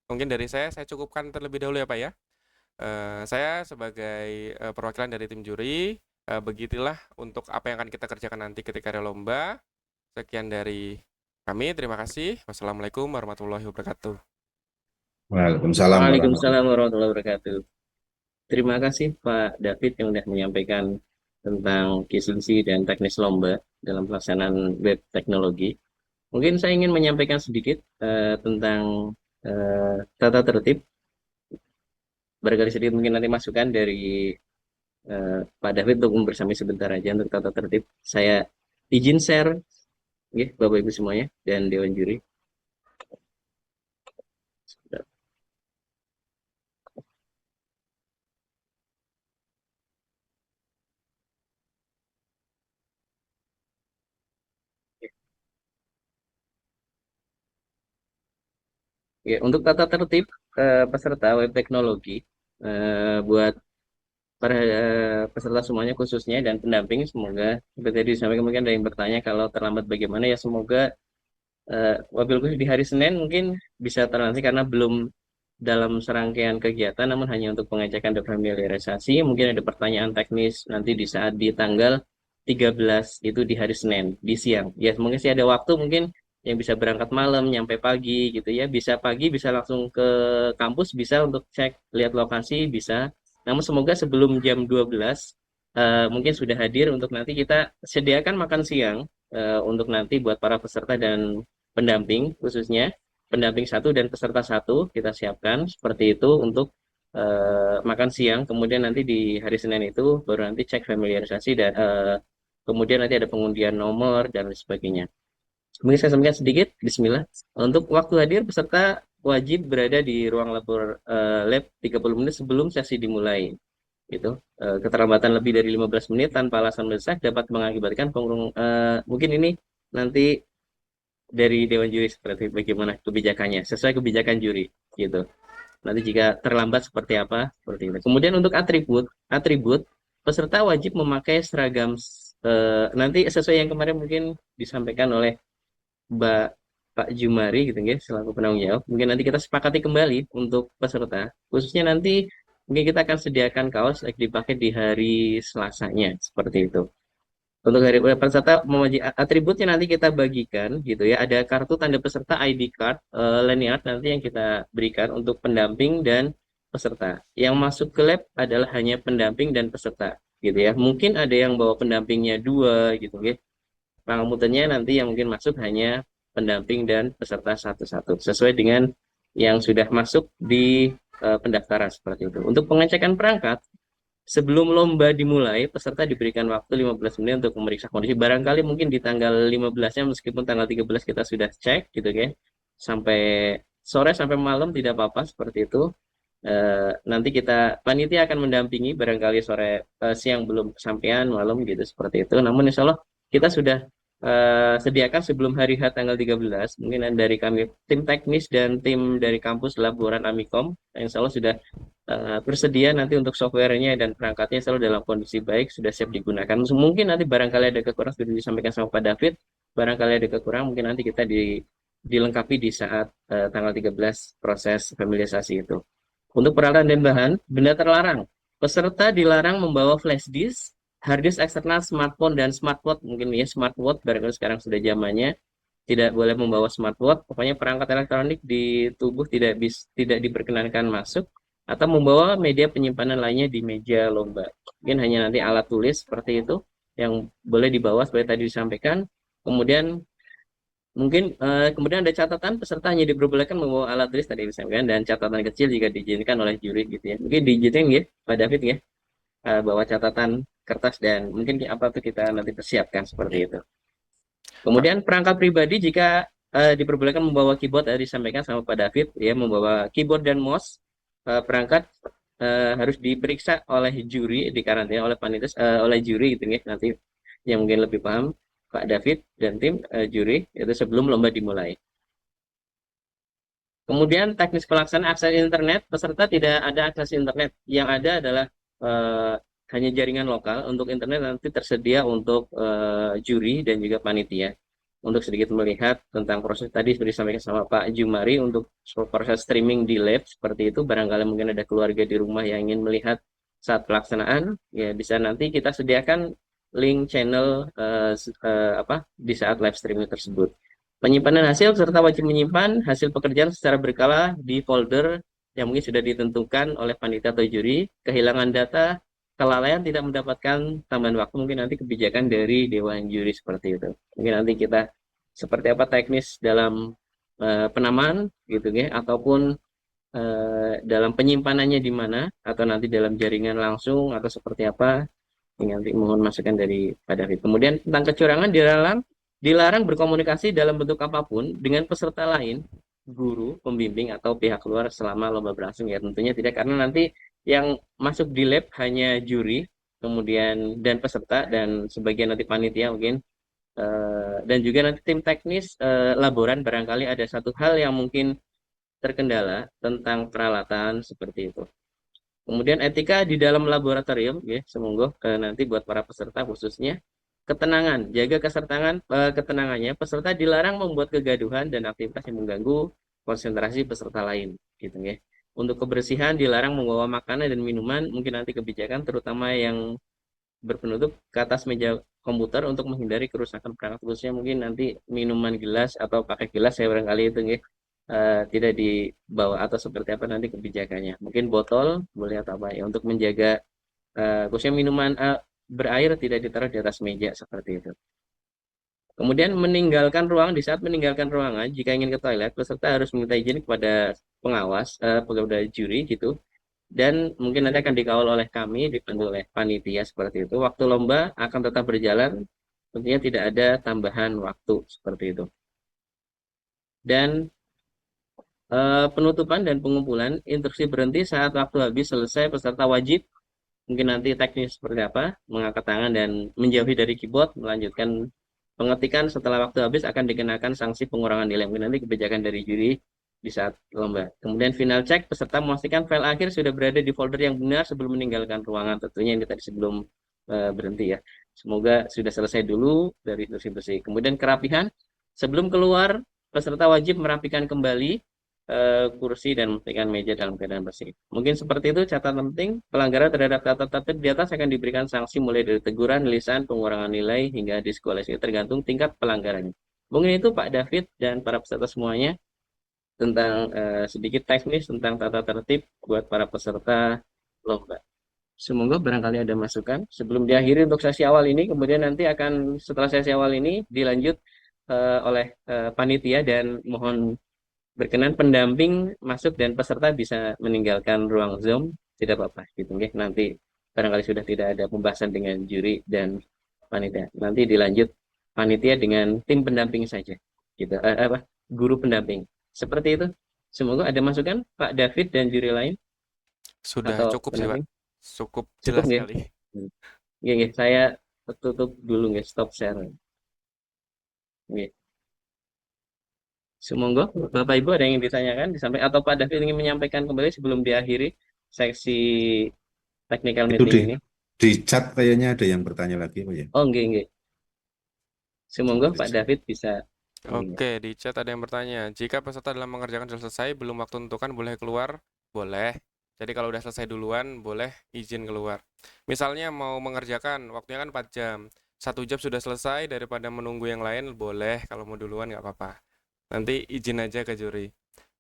Mungkin dari saya cukupkan terlebih dahulu ya Pak ya. Saya sebagai perwakilan dari tim juri, begitulah untuk apa yang akan kita kerjakan nanti ketika ada lomba. Sekian dari kami, terima kasih. Wassalamualaikum warahmatullahi wabarakatuh. Waalaikumsalam warahmatullahi Waalaikumsalam warahmatullahi wabarakatuh. Terima kasih Pak David yang sudah menyampaikan tentang kisi dan teknis lomba dalam pelaksanaan web teknologi. Mungkin saya ingin menyampaikan sedikit tentang tata tertib. Barangkali sedikit mungkin nanti masukan dari Pak David untuk bersama sebentar aja untuk tata tertib. Saya izin share, ya, Bapak Ibu semuanya dan Dewan Juri. Ya, untuk tata tertib peserta web teknologi buat para peserta semuanya khususnya dan pendamping, semoga seperti tadi disampaikan, mungkin ada yang bertanya kalau terlambat bagaimana, ya semoga wabil khusus di hari Senin mungkin bisa terlatih karena belum dalam serangkaian kegiatan, namun hanya untuk pengecekan dan familiarisasi. Mungkin ada pertanyaan teknis nanti di saat di tanggal 13 itu di hari Senin di siang. Ya mungkin sih ada waktu, mungkin yang bisa berangkat malam nyampe pagi gitu ya, bisa pagi bisa langsung ke kampus, bisa untuk cek lihat lokasi bisa. Namun semoga sebelum jam 12 mungkin sudah hadir untuk nanti kita sediakan makan siang untuk nanti buat para peserta dan pendamping, khususnya pendamping satu dan peserta satu kita siapkan seperti itu untuk makan siang. Kemudian nanti di hari Senin itu baru nanti cek familiarisasi dan kemudian nanti ada pengundian nomor dan lain sebagainya. Mungkin saya sampaikan sedikit, Bismillah. Untuk waktu hadir peserta wajib berada di ruang lab 30 menit sebelum sesi dimulai. Itu keterlambatan lebih dari 15 menit tanpa alasan mendesak dapat mengakibatkan mungkin ini nanti dari Dewan Juri seperti bagaimana kebijakannya sesuai kebijakan juri gitu. Nanti jika terlambat seperti apa, seperti itu. Kemudian untuk atribut peserta wajib memakai seragam nanti sesuai yang kemarin mungkin disampaikan oleh Pak Jumari gitu ya, selaku penanggung jawab. Mungkin nanti kita sepakati kembali untuk peserta, khususnya nanti mungkin kita akan sediakan kaos yang dipakai di hari Selasanya seperti itu. Untuk hari peserta atributnya nanti kita bagikan gitu ya. Ada kartu tanda peserta ID card lanyard nanti yang kita berikan untuk pendamping dan peserta. Yang masuk ke lab adalah hanya pendamping dan peserta gitu ya. Mungkin ada yang bawa pendampingnya dua gitu ya. Pengamutannya nanti yang mungkin masuk hanya pendamping dan peserta satu-satu sesuai dengan yang sudah masuk di pendaftaran seperti itu. Untuk pengecekan perangkat sebelum lomba dimulai, peserta diberikan waktu 15 menit untuk memeriksa kondisi. Barangkali mungkin di tanggal 15-nya, meskipun tanggal 13 kita sudah cek gitu kan, sampai sore sampai malam tidak apa-apa seperti itu. Nanti kita panitia akan mendampingi barangkali sore siang belum kesampaian, malam gitu seperti itu. Namun insya Allah kita sudah sediakan sebelum hari H tanggal 13. Mungkin dari kami tim teknis dan tim dari kampus laboran Amikom insya Allah sudah bersedia nanti untuk softwarenya dan perangkatnya selalu dalam kondisi baik, sudah siap digunakan. Mungkin nanti barangkali ada kekurangan sudah disampaikan sama Pak David, barangkali ada kekurangan mungkin nanti kita dilengkapi di saat tanggal 13 proses familiarisasi itu. Untuk peralatan dan bahan, benda terlarang. Peserta dilarang membawa flash disk, hard disk eksternal, smartphone dan smartwatch, mungkin ya smartwatch barangkali sekarang sudah zamannya. tidak boleh membawa smartwatch, pokoknya perangkat elektronik di tubuh tidak diperkenankan masuk, atau membawa media penyimpanan lainnya di meja lomba. Mungkin hanya nanti alat tulis seperti itu yang boleh dibawa seperti tadi disampaikan. Kemudian kemudian ada catatan peserta hanya diperbolehkan membawa alat tulis tadi disampaikan, dan catatan kecil jika diizinkan oleh juri gitu ya. Mungkin diizinkan ya Pak David ya, bawa catatan kertas, dan mungkin apa tuh kita nanti persiapkan seperti itu. Pak, Kemudian perangkat pribadi jika diperbolehkan membawa keyboard, disampaikan sama Pak David ya, membawa keyboard dan mouse. Perangkat harus diperiksa oleh juri, di karantina oleh panitia, oleh juri gitu ya, nanti yang mungkin lebih paham Pak David dan tim juri itu sebelum lomba dimulai. Kemudian teknis pelaksanaan akses internet, peserta tidak ada akses internet. Yang ada adalah eh, hanya jaringan lokal. Untuk internet nanti tersedia untuk juri dan juga panitia. Untuk sedikit melihat tentang proses tadi seperti disampaikan sama Pak Jumari, untuk proses streaming di lab seperti itu, barangkali mungkin ada keluarga di rumah yang ingin melihat saat pelaksanaan, ya bisa nanti kita sediakan link channel di saat live streaming tersebut. Penyimpanan hasil, peserta wajib menyimpan hasil pekerjaan secara berkala di folder yang mungkin sudah ditentukan oleh panitia atau juri. Kehilangan data, kelalaian tidak mendapatkan tambahan waktu, mungkin nanti kebijakan dari dewan juri seperti itu. Mungkin nanti kita seperti apa teknis dalam penamaan gitu ya, ataupun dalam penyimpanannya di mana, atau nanti dalam jaringan langsung atau seperti apa, ini nanti mohon masukan dari Pak David. Kemudian tentang kecurangan, dilarang berkomunikasi dalam bentuk apapun dengan peserta lain, guru, pembimbing, atau pihak luar selama lomba berlangsung. Ya tentunya tidak, karena nanti yang masuk di lab hanya juri, kemudian dan peserta, dan sebagian nanti panitia mungkin, dan juga nanti tim teknis laboran, barangkali ada satu hal yang mungkin terkendala tentang peralatan seperti itu. Kemudian etika di dalam laboratorium, ya, semoga nanti buat para peserta khususnya ketenangan, jaga ketenangannya. Peserta dilarang membuat kegaduhan dan aktivitas yang mengganggu konsentrasi peserta lain, gitu ya. Untuk kebersihan dilarang membawa makanan dan minuman, mungkin nanti kebijakan terutama yang berpenutup ke atas meja komputer untuk menghindari kerusakan perangkat, khususnya mungkin nanti minuman gelas atau pakai gelas ya barangkali itu ya, tidak dibawa, atau seperti apa nanti kebijakannya. Mungkin botol boleh atau apa ya, untuk menjaga khususnya minuman berair tidak ditaruh di atas meja seperti itu. Kemudian di saat meninggalkan ruangan, jika ingin ke toilet, peserta harus meminta izin kepada pengawas, kepada juri gitu, dan mungkin nanti akan dikawal oleh kami, dipandu oleh panitia seperti itu. Waktu lomba akan tetap berjalan, tentunya tidak ada tambahan waktu seperti itu. Dan penutupan dan pengumpulan, instruksi berhenti saat waktu habis selesai. Peserta wajib, mungkin nanti teknis seperti apa, mengangkat tangan dan menjauhi dari keyboard. Melanjutkan pengetikan setelah waktu habis akan dikenakan sanksi pengurangan nilai. Mungkin nanti kebijakan dari juri di saat lomba. Kemudian final check, peserta memastikan file akhir sudah berada di folder yang benar sebelum meninggalkan ruangan. Tentunya ini tadi sebelum berhenti ya. Semoga sudah selesai dulu dari bersih-bersih. Kemudian kerapihan, sebelum keluar peserta wajib merapikan kembali kursi dan memastikan meja dalam keadaan bersih. Mungkin seperti itu catatan penting. Pelanggaran terhadap tata tertib di atas akan diberikan sanksi mulai dari teguran, lisan, pengurangan nilai, hingga diskualifikasi tergantung tingkat pelanggarannya. Mungkin itu Pak David dan para peserta semuanya tentang sedikit teknis tentang tata tertib buat para peserta lomba. Semoga barangkali ada masukan sebelum diakhiri untuk sesi awal ini. Kemudian nanti akan setelah sesi awal ini dilanjut oleh panitia, dan mohon berkenan pendamping masuk dan peserta bisa meninggalkan ruang Zoom, tidak apa-apa gitu ya. Nanti barangkali sudah tidak ada pembahasan dengan juri dan panitia. Nanti dilanjut panitia dengan tim pendamping saja. Gitu. Guru pendamping. Seperti itu. Semoga ada masukan Pak David dan juri lain sudah atau cukup sih, Pak. pendamping. Cukup Cukup jelas nggak? sekali. Ya, ya, saya tutup dulu nggak, stop share. Ya. Semoga Bapak Ibu ada yang ingin ditanyakan, disampaikan, atau Pak David ingin menyampaikan kembali sebelum diakhiri seksi technical Itu meeting ini. di chat kayaknya ada yang bertanya lagi, Pak ya. Oh, enggak, enggak. Semoga Coba di Pak chat. David bisa. Oke, di chat ada yang bertanya, jika peserta dalam mengerjakan sudah selesai, belum waktu tentukan, boleh keluar? Boleh. Jadi kalau udah selesai duluan, boleh izin keluar. Misalnya mau mengerjakan, waktunya kan 4 jam. 1 jam sudah selesai daripada menunggu yang lain, boleh kalau mau duluan nggak apa-apa. Nanti izin aja ke juri.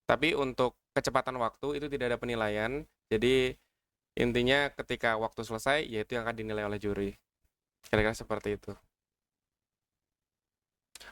Tapi untuk kecepatan waktu itu tidak ada penilaian. Jadi intinya ketika waktu selesai, yaitu yang akan dinilai oleh juri. Kira-kira seperti itu.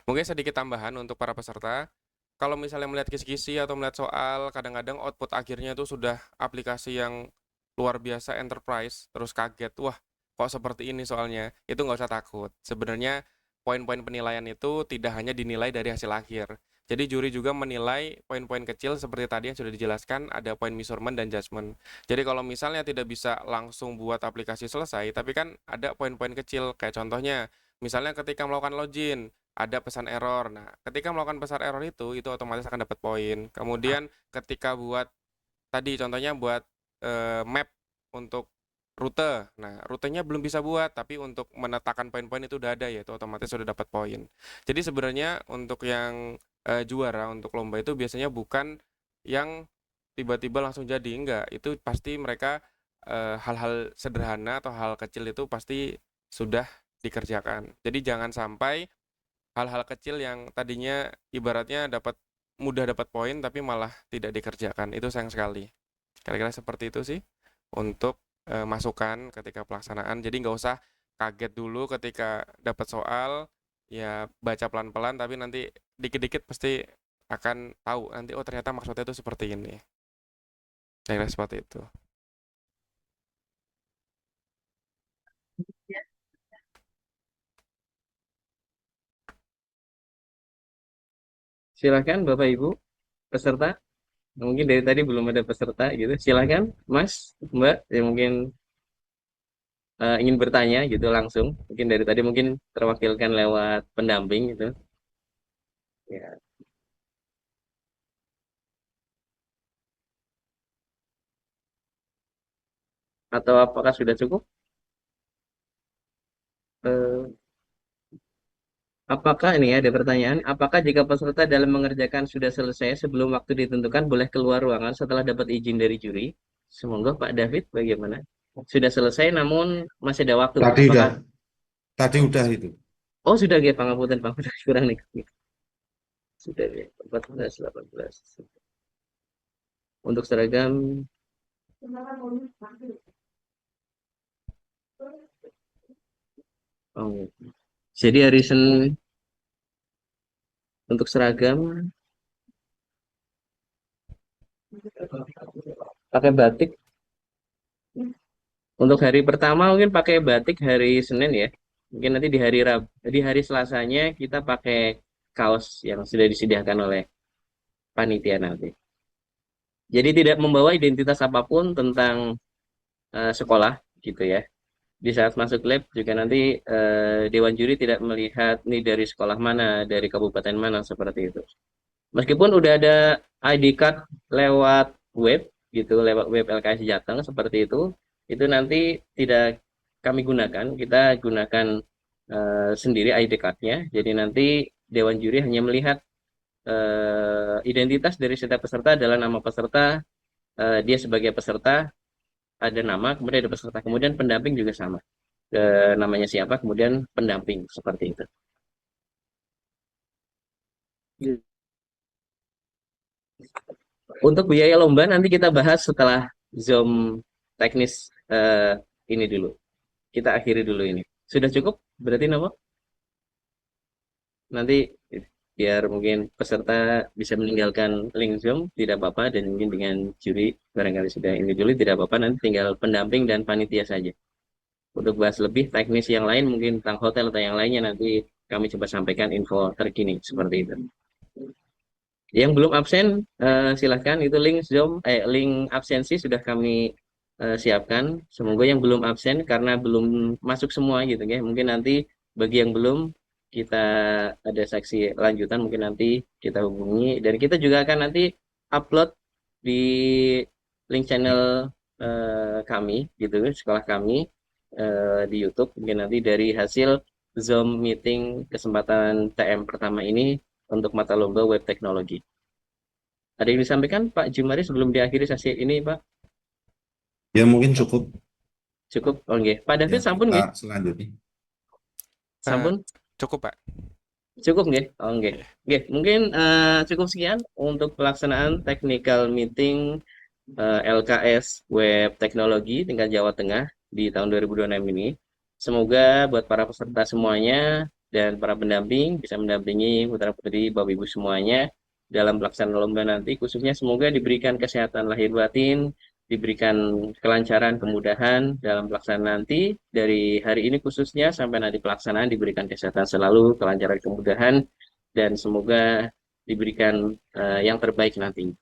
Mungkin sedikit tambahan untuk para peserta. Kalau misalnya melihat kisi-kisi atau melihat soal, kadang-kadang output akhirnya itu sudah aplikasi yang luar biasa enterprise, terus kaget, wah kok seperti ini soalnya. Itu nggak usah takut. Sebenarnya poin-poin penilaian itu tidak hanya dinilai dari hasil akhir. Jadi juri juga menilai poin-poin kecil seperti tadi yang sudah dijelaskan, ada poin measurement dan judgment. Jadi kalau misalnya tidak bisa langsung buat aplikasi selesai, tapi kan ada poin-poin kecil, kayak contohnya, misalnya ketika melakukan login, ada pesan error. Nah, ketika melakukan pesan error itu otomatis akan dapat poin. Kemudian ketika buat tadi contohnya buat map untuk rute. Nah, rutenya belum bisa buat, tapi untuk menetapkan poin-poin itu udah ada, yaitu otomatis sudah dapat poin. Jadi sebenarnya untuk yang juara untuk lomba itu biasanya bukan yang tiba-tiba langsung jadi, enggak. Itu pasti mereka hal-hal sederhana atau hal kecil itu pasti sudah dikerjakan. Jadi jangan sampai hal-hal kecil yang tadinya ibaratnya mudah dapat poin tapi malah tidak dikerjakan. Itu sayang sekali. Kira-kira seperti itu sih untuk masukan ketika pelaksanaan. Jadi nggak usah kaget dulu ketika dapat soal, ya baca pelan-pelan tapi nanti dikit-dikit pasti akan tahu nanti oh ternyata maksudnya itu seperti ini. Kira-kira seperti itu. Silakan Bapak Ibu peserta. Mungkin dari tadi belum ada peserta gitu. Silakan Mas, Mbak yang mungkin ingin bertanya gitu langsung. Mungkin dari tadi mungkin terwakilkan lewat pendamping gitu. Ya. Atau apakah sudah cukup? Eh, Apakah ini ya, ada pertanyaan? Apakah jika peserta dalam mengerjakan sudah selesai sebelum waktu ditentukan boleh keluar ruangan setelah dapat izin dari juri? Semoga Pak David bagaimana? Sudah selesai namun masih ada waktu. Tadi Apakah? udah, tadi udah itu. Oh sudah ya pangapunten pangapunten kurang nih. Sudah ya 14 18. Untuk seragam oh. Jadi hari Senin untuk seragam pakai batik. Untuk hari pertama mungkin pakai batik hari Senin ya. Mungkin nanti di hari di hari Selasanya kita pakai kaos yang sudah disediakan oleh panitia nanti. Jadi tidak membawa identitas apapun tentang sekolah gitu ya. Di saat masuk lab juga nanti Dewan Juri tidak melihat nih dari sekolah mana, dari kabupaten mana seperti itu. Meskipun udah ada ID card lewat web gitu, lewat web LKS Jateng seperti itu nanti tidak kami gunakan. Kita gunakan sendiri ID card-nya. Jadi nanti Dewan Juri hanya melihat identitas dari setiap peserta adalah nama peserta, dia sebagai peserta ada nama, kemudian ada peserta, kemudian pendamping juga sama. Namanya siapa, kemudian pendamping seperti itu. Untuk biaya lomba nanti kita bahas setelah Zoom teknis ini dulu. Kita akhiri dulu ini. Sudah cukup? Berarti nama? Nanti biar mungkin peserta bisa meninggalkan link Zoom, tidak apa-apa. Dan mungkin dengan juri, barangkali sudah ini dulu, tidak apa-apa. Nanti tinggal pendamping dan panitia saja. Untuk bahas lebih teknis yang lain, mungkin tentang hotel atau yang lainnya, nanti kami coba sampaikan info terkini seperti itu. Yang belum absen, silahkan itu link Zoom, link absensi sudah kami siapkan. Semoga yang belum absen karena belum masuk semua gitu ya. Mungkin nanti bagi yang belum kita ada seksi lanjutan, mungkin nanti kita hubungi dan kita juga akan nanti upload di link channel kami gitu, sekolah kami di YouTube. Mungkin nanti dari hasil Zoom meeting kesempatan TM pertama ini untuk mata lomba web teknologi. Ada yang disampaikan Pak Jumari sebelum diakhiri sesi ini, Pak? Ya mungkin cukup Cukup? Oh, nggih. Pak ya David sampun kita nggih? selanjutnya. Eh, Sampun? cukup, Pak. Cukup nggih? Oh nggih. Iya. Nggih, mungkin cukup sekian untuk pelaksanaan technical meeting LKS Web Teknologi tingkat Jawa Tengah di tahun 2026 ini. Semoga buat para peserta semuanya dan para pendamping bisa mendampingi putra-putri Bapak Ibu semuanya dalam pelaksanaan lomba nanti, khususnya semoga diberikan kesehatan lahir batin, diberikan kelancaran, kemudahan dalam pelaksanaan nanti, dari hari ini khususnya sampai nanti pelaksanaan diberikan kesehatan selalu, kelancaran, kemudahan, dan semoga diberikan yang terbaik nanti.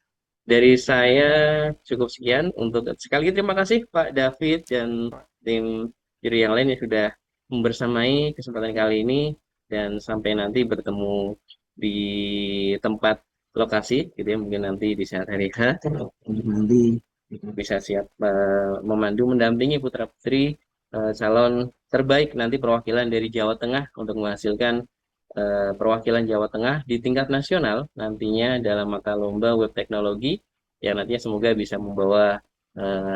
Dari saya cukup sekian untuk sekali lagi terima kasih Pak David dan tim juri yang lain yang sudah membersamai kesempatan kali ini, dan sampai nanti bertemu di tempat lokasi gitu ya, mungkin nanti di saat hari H nanti bisa siap memandu mendampingi putra putri calon terbaik nanti perwakilan dari Jawa Tengah untuk menghasilkan perwakilan Jawa Tengah di tingkat nasional nantinya dalam mata lomba web teknologi, yang nantinya semoga bisa membawa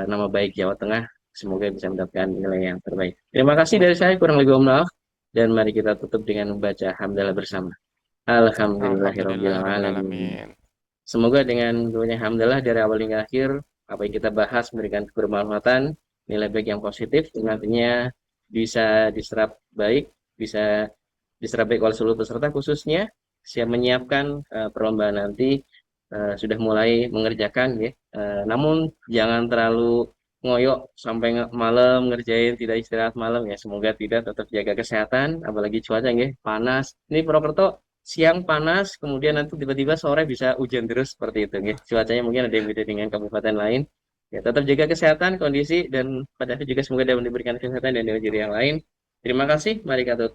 nama baik Jawa Tengah, semoga bisa mendapatkan nilai yang terbaik. Terima kasih dari saya, kurang lebih mohon maaf, dan mari kita tutup dengan membaca hamdalah bersama. Alhamdulillah rabbil Alhamdulillahirobbilalamin. alamin. Semoga dengan banyak hamdalah dari awal hingga akhir, apa yang kita bahas memberikan bermanfaatan, nilai baik yang positif, dan nantinya bisa diserap baik, bisa diserap baik oleh seluruh peserta, khususnya siap menyiapkan perlombaan nanti, sudah mulai mengerjakan ya. Namun jangan terlalu ngoyok sampai malam ngerjain, tidak istirahat malam ya. Semoga tidak, tetap jaga kesehatan, apalagi cuaca ya panas. Ini Purwokerto siang panas, kemudian nanti tiba-tiba sore bisa hujan terus seperti itu ya. Cuacanya mungkin ada yang beda dengan kabupaten lain. Ya, tetap jaga kesehatan, kondisi, dan pada akhirnya juga semoga dapat diberikan kesehatan dan diri yang lain. Terima kasih. Mari kita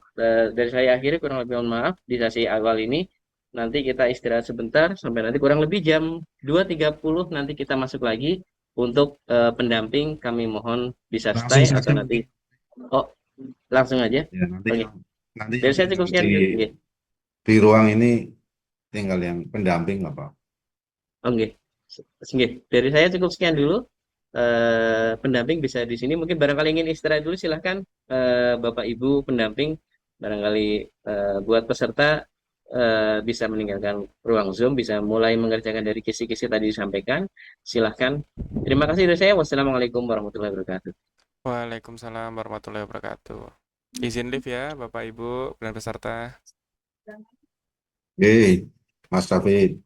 dari saya akhiri, kurang lebih mohon maaf di sesi awal ini. Nanti kita istirahat sebentar sampai nanti kurang lebih jam 2.30 nanti kita masuk lagi untuk pendamping. Kami mohon bisa Langsung stay saja atau nanti mungkin. oh langsung aja. Ya, nanti Oke. yang nanti Dari saya mungkin cukup yang sekian. Oke. di ruang ini tinggal yang pendamping apa? Oke. Oke. Dari saya cukup sekian dulu. Pendamping bisa di sini. Mungkin barangkali ingin istirahat dulu, silahkan Bapak Ibu pendamping. Barangkali buat peserta bisa meninggalkan ruang Zoom, bisa mulai mengerjakan dari kisi-kisi tadi disampaikan. Silahkan. Terima kasih dari saya. Wassalamualaikum warahmatullahi wabarakatuh. Waalaikumsalam warahmatullahi wabarakatuh. Izin live ya, Bapak Ibu dan peserta. Oke, Mas David.